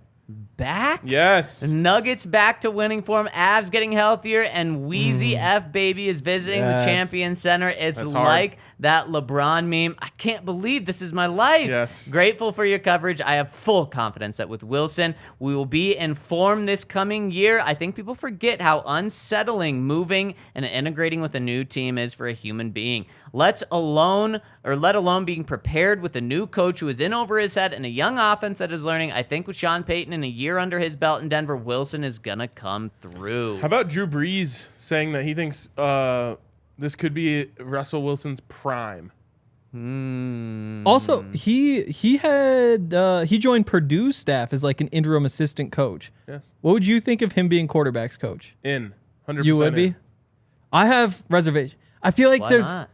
back? yes, Nuggets back to winning form. Avs getting healthier, and Wheezy F Baby is visiting the Yes. Champion Center. It's That's hard. like that LeBron meme. I can't believe this is my life. Yes. Grateful for your coverage. I have full confidence that with Wilson, we will be in form this coming year. I think people forget how unsettling moving and integrating with a new team is for a human being. Let alone being prepared with a new coach who is in over his head and a young offense that is learning. I think with Sean Payton and a year under his belt in Denver, Wilson is gonna come through. How about Drew Brees saying that he thinks this could be Russell Wilson's prime? Also, he joined Purdue's staff as like an interim assistant coach. Yes, What would you think of him being quarterbacks coach? in 100%. You would be. I have reservation. I feel like Why there's not?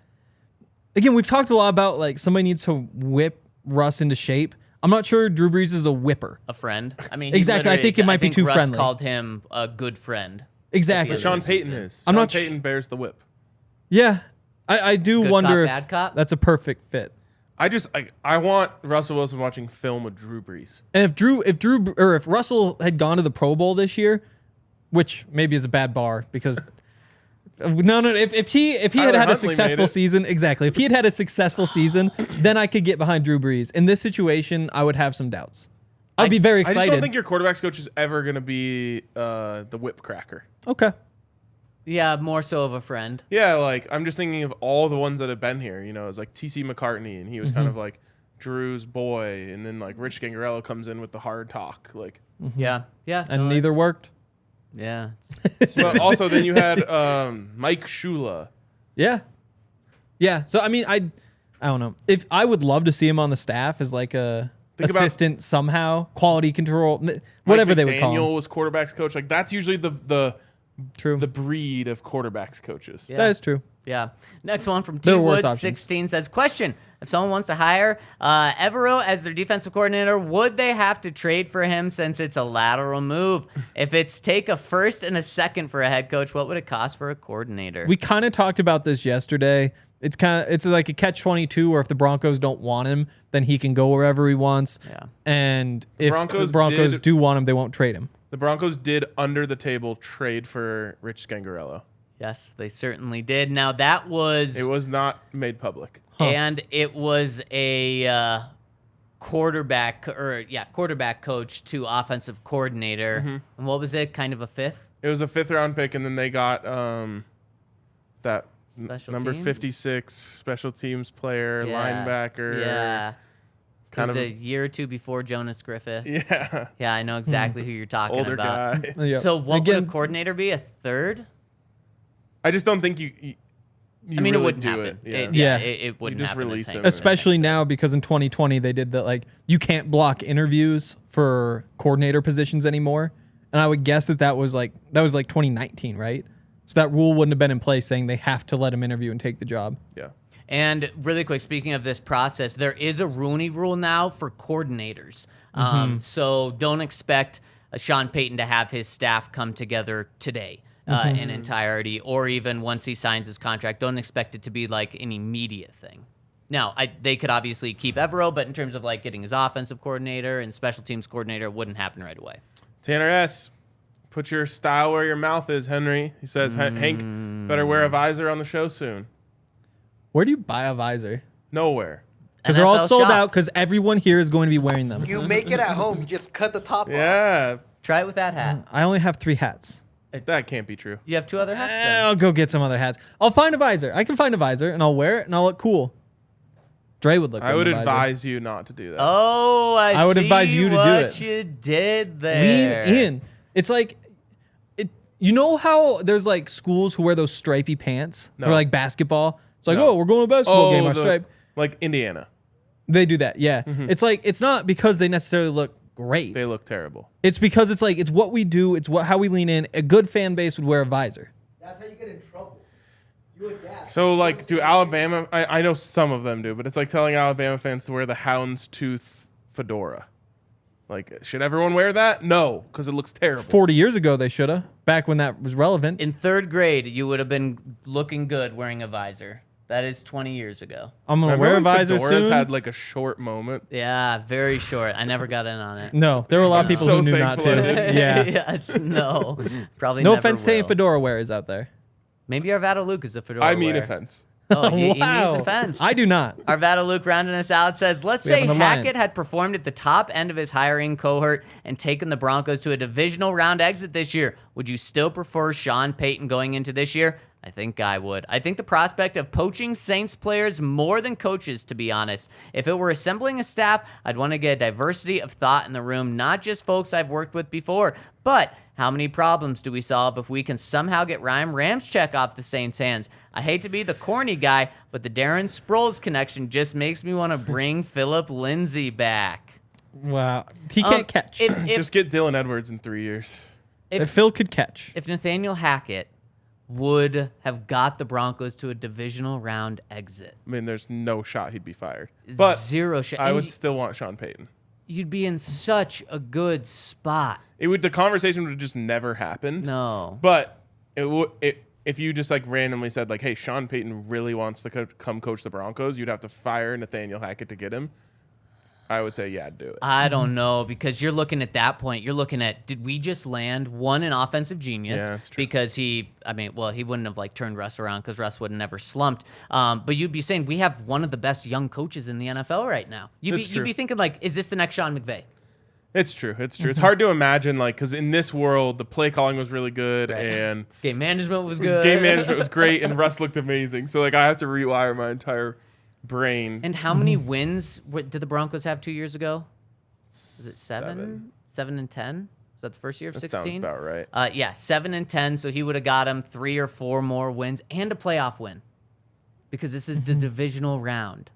again we've talked a lot about like somebody needs to whip Russ into shape. I'm not sure Drew Brees is a whipper. A friend. I mean, he Exactly, I literally- think it might be too Russ friendly. called him a good friend. Exactly. But Sean this Payton season. is. I'm Sean not sh- Payton bears the whip. Yeah, I do Good wonder cop, if bad cop? that's a perfect fit. I want Russell Wilson watching film with Drew Brees. And if Russell had gone to the Pro Bowl this year, which maybe is a bad bar because if he had Tyler had a Huntley successful made it. season, exactly. If he had had a successful season, then I could get behind Drew Brees. In this situation, I would have some doubts. I'd be very I excited. just don't think your quarterbacks coach is ever going to be the whip cracker. Okay. Yeah, more so of a friend. Yeah, like I'm just thinking of all the ones that have been here. You know, it's like T.C. McCartney, and he was kind of like Drew's boy, and then like Rich Gangarello comes in with the hard talk. Like, Yeah, yeah. And no, neither it's- worked. Yeah. but also then you had Mike Shula. Yeah. Yeah. So I mean, I don't know. If I would love to see him on the staff as like a Think about- assistant somehow, quality control, whatever Mike they would call McDaniel him. was quarterbacks coach. Like that's usually the True. breed of quarterbacks coaches. Yeah. That is true. Yeah. Next one from There T are worse Wood options. 16 says, question: if someone wants to hire Evero as their defensive coordinator, would they have to trade for him since it's a lateral move? If it's take a first and a second for a head coach, what would it cost for a coordinator? We kind of talked about this yesterday. It's like a catch-22 where if the Broncos don't want him, then he can go wherever he wants. Yeah. And if Broncos the Broncos did- do want him, they won't trade him. The Broncos did under the table trade for Rich Gangarello. Yes, they certainly did. Now that was It was not made public. and it was a quarterback coach to offensive coordinator. Mm-hmm. And what was it? Kind of a fifth? It was a 5th round pick, and then they got that Special number teams? 56 special teams player, Yeah. linebacker. Yeah. kind It was of a year or two before Jonas Griffith. yeah, Yeah, I know exactly who you're talking older about. guy. Yeah. So what Again, would a coordinator be? A third? I just don't think you I mean, really it wouldn't do happen. It. Yeah. Yeah. It wouldn't just happen. the release same him. way. especially now because in 2020 they did that, like you can't block interviews for coordinator positions anymore. And I would guess that was like 2019, right? So that rule wouldn't have been in place saying they have to let him interview and take the job. Yeah. And really quick, speaking of this process, there is a Rooney Rule now for coordinators. So don't expect Sean Payton to have his staff come together today in entirety, or even once he signs his contract. Don't expect it to be like an immediate thing. Now, they could obviously keep Evero, but in terms of like getting his offensive coordinator and special teams coordinator, it wouldn't happen right away. Tanner S. Put your style where your mouth is, Henry. He says Hank better wear a visor on the show soon. Where do you buy a visor? Nowhere. Because they're all NFL sold shop. out because everyone here is going to be wearing them. You make it at home. You just cut the top off. Yeah. Try it with that hat. I only have 3 hats. That can't be true. You have 2 other hats then. I'll go get some other hats. I'll find a visor. I can find a visor, and I'll wear it, and I'll look cool. Dre would look good I would in a visor. advise you not to do that. Oh, I would see advise you to do what it. you did there. Lean in. It's like, you know how there's like schools who wear those stripy pants for like basketball? It's like, No. oh, we're going to a basketball game, our stripe. Like Indiana. They do that, yeah. It's like, it's not because they necessarily look great. They look terrible. It's because it's like, it's what we do. It's how we lean in. A good fan base would wear a visor. That's how you get in trouble. You adapt. So, like, do Alabama... I know some of them do, but it's like telling Alabama fans to wear the houndstooth fedora. Like, should everyone wear that? No, because it looks terrible. 40 years ago, they should have. Back when that was relevant. In 3rd grade, you would have been looking good wearing a visor. That is 20 years ago. I'm going to Remember wear a when visor fedoras soon. had, like, a short moment? Yeah, very short. I never got in on it. No, there were a lot of people so who knew not thankful I to. didn't. Yeah. Yes, no. Probably No never offense to any will. fedora wearers out there. Maybe Arvada Luke is a fedora I mean wearer. offense. Oh, he means Wow. offense. I do not. Arvada Luke rounding us out says, let's We have say an Hackett alliance. had performed at the top end of his hiring cohort and taken the Broncos to a divisional round exit this year. Would you still prefer Sean Payton going into this year? I think I would. I think the prospect of poaching Saints players more than coaches, to be honest. If it were assembling a staff, I'd want to get a diversity of thought in the room, not just folks I've worked with before. But how many problems do we solve if we can somehow get Ryan Ramczyk off the Saints' hands? I hate to be the corny guy, but the Darren Sproles connection just makes me want to bring Philip Lindsay back. Wow. He can't catch. If Just get Dylan Edwards in 3 years. If Phil could catch. if Nathaniel Hackett would have got the Broncos to a divisional round exit, I mean, there's no shot he'd be fired. But zero shot. I And would still want Sean Payton. you'd be in such a good spot. The conversation would have just never happened. No. But if you just like randomly said like, hey, Sean Payton really wants to come coach the Broncos, you'd have to fire Nathaniel Hackett to get him. I would say, yeah, do it. I don't know, because you're looking at that point. You're looking at, did we just land an offensive genius? Yeah, that's true. Because he wouldn't have like turned Russ around because Russ would have never slumped. But you'd be saying we have one of the best young coaches in the NFL right now. You'd That's be thinking like, is this the next Sean McVay? It's true. It's hard to imagine, like, because in this world, the play calling was really good and Game management was good. game management was great, and Russ looked amazing. So, like, I have to rewire my entire brain. And how many wins did the Broncos have 2 years ago? Was it 7? Seven. 7 and 10? Is that the first year of That 16? sounds about right. Yeah, 7 and 10. So he would have got him 3 or 4 more wins and a playoff win, because this is the divisional round.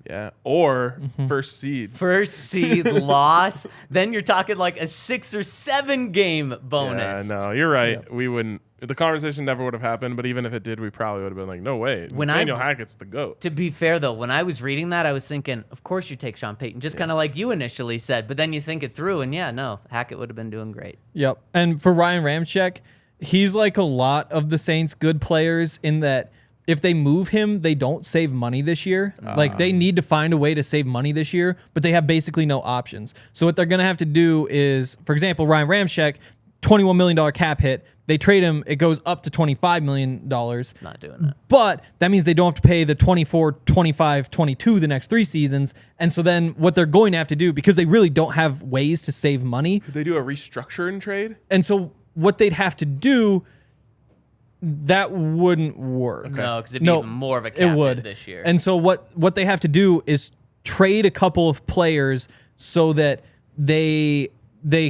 Yeah. Or first seed. First seed loss. Then you're talking like a 6 or 7 game bonus. Yeah, no, you're right. We wouldn't. The conversation never would have happened, but even if it did, we probably would have been like, no way. When Nathaniel Hackett's the GOAT. To be fair, though, when I was reading that, I was thinking, of course you take Sean Payton, just kind of like you initially said. But then you think it through, and yeah, no, Hackett would have been doing great. Yep. And for Ryan Ramczyk, he's like a lot of the Saints' good players in that if they move him, they don't save money this year. Like, they need to find a way to save money this year, but they have basically no options. So what they're going to have to do is, for example, Ryan Ramczyk, $21 million cap hit. They trade him, it goes up to $25 million. Not doing that. But that means they don't have to pay the 24, 25, 22 the next 3 seasons. And so then what they're going to have to do, because they really don't have ways to save money, Could they do a restructure and trade? and so what they'd have to do, that wouldn't work. No, because it'd be even more of a cap it would. hit this year. And so what they have to do is trade a couple of players so that they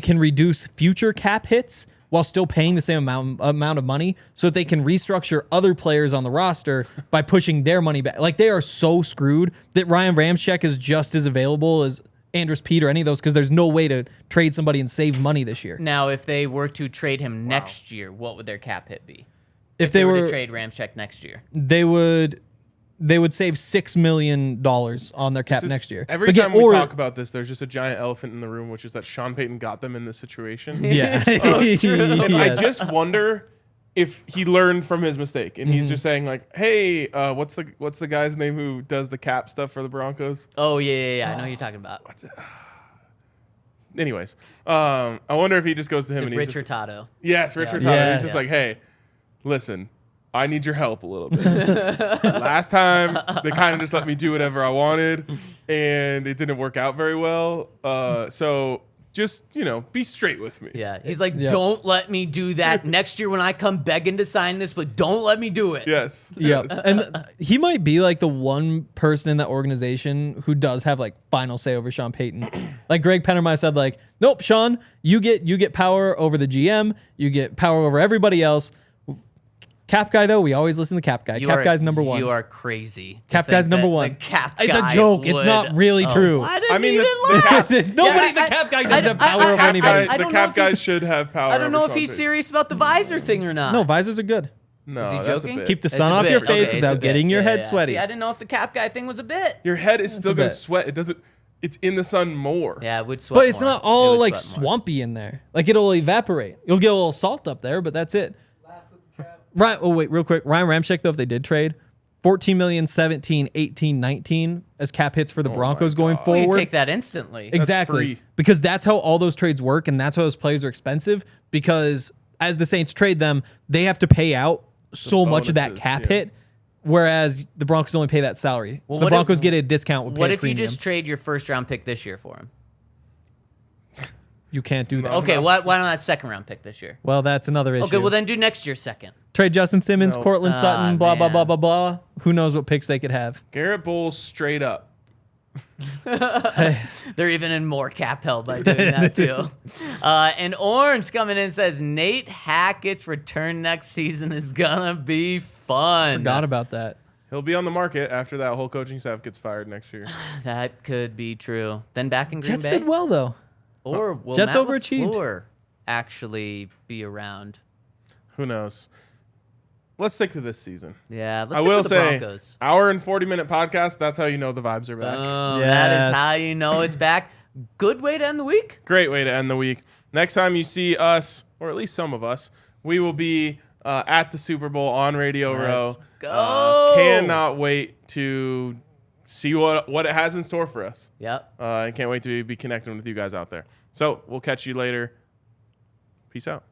can reduce future cap hits while still paying the same amount of money, so that they can restructure other players on the roster by pushing their money back. Like, they are so screwed that Ryan Ramczyk is just as available as Andrus Peat or any of those, because there's no way to trade somebody and save money this year. Now, if they were to trade him next year, what would their cap hit be? If They they were to were, trade Ramczyk next year. they would save $6 million on their cap This is- next year. Every But time yeah, we or- talk about this, there's just a giant elephant in the room, which is that Sean Payton got them in this situation. yeah, And I Yes. just wonder if he learned from his mistake, and he's just saying like, "Hey, what's the guy's name who does the cap stuff for the Broncos?" Oh, yeah. I know who you're talking about. What's it? Anyways, I wonder if he just goes to him and he's Rich just, Hurtado. yes, Rich Yeah. Hurtado. Yes. He's just like, "Hey, listen, I need your help a little bit. Last time they kind of just let me do whatever I wanted, and it didn't work out very well. So just, be straight with me. Yeah, he's like, don't let me do that next year when I come begging to sign this, but don't let me do it. Yes. Yep. And he might be like the one person in that organization who does have like final say over Sean Payton. Like Greg Pennermeyer said, like, nope, Sean, you get power over the GM, you get power over everybody else. Cap guy, though, we always listen to Cap guy. Cap guy's number one. You are crazy. Cap guy's number one. The Cap It's guy a joke. It's not really true. I mean, the Cap guy doesn't have power over anybody. The Cap guy should have power. I don't know over if he's Sean serious about the visor thing or not. No, visors are good. Payton. No, Is he that's a joking? bit. Keep the It's sun a off bit. your face Okay, it's a without bit. getting your head Yeah. sweaty. See, I didn't know if the Cap guy thing was a bit. Your head is still going to bit. sweat. It doesn't. It's in the sun more. Yeah, it would sweat But it's more. not It all would like sweat more. swampy in there. Like it'll evaporate. You'll get a little salt up there, but that's it. Last with the trap. Right. Oh, wait, real quick. Ryan Ramczyk, though, if they did trade, 14 million, 17, 18, 19 as cap hits for the Broncos going Well, you forward. take that instantly. Exactly. free. Because that's how all those trades work, and that's how those players are expensive. Because as the Saints trade them, they have to pay out so much of that bonuses, cap yeah. hit, whereas the Broncos only pay that salary. Well, so the what if- Broncos get a discount with What pay if you premium. just trade your first round pick this year for him? You can't do that. Okay, why not a second round pick this year? Well, that's another issue. Okay, well then do next year's second. Trade Justin Simmons, No. Cortland Sutton, blah, blah, man. blah, blah, blah. Who knows what picks they could have. Garrett Bowles straight up. They're even in more cap hell by doing that too. And Orange coming in says Nate Hackett's return next season is gonna be fun. Forgot about that. He'll be on the market after that whole coaching staff gets fired next year. That could be true. Then back in Green Jets Bay, did well, though. or will Jets Matt overachieved. LaFleur actually be around? Who knows? Let's stick to this season. Yeah, let's I stick will with the say, Broncos. hour and 40-minute podcast, that's how you know the vibes are back. That Yes. is how you know it's back. Good way to end the week. Great way to end the week. Next time you see us, or at least some of us, we will be at the Super Bowl on Radio Row. Let's go. Cannot wait to see what it has in store for us. Yep. I can't wait to be connecting with you guys out there. So we'll catch you later. Peace out.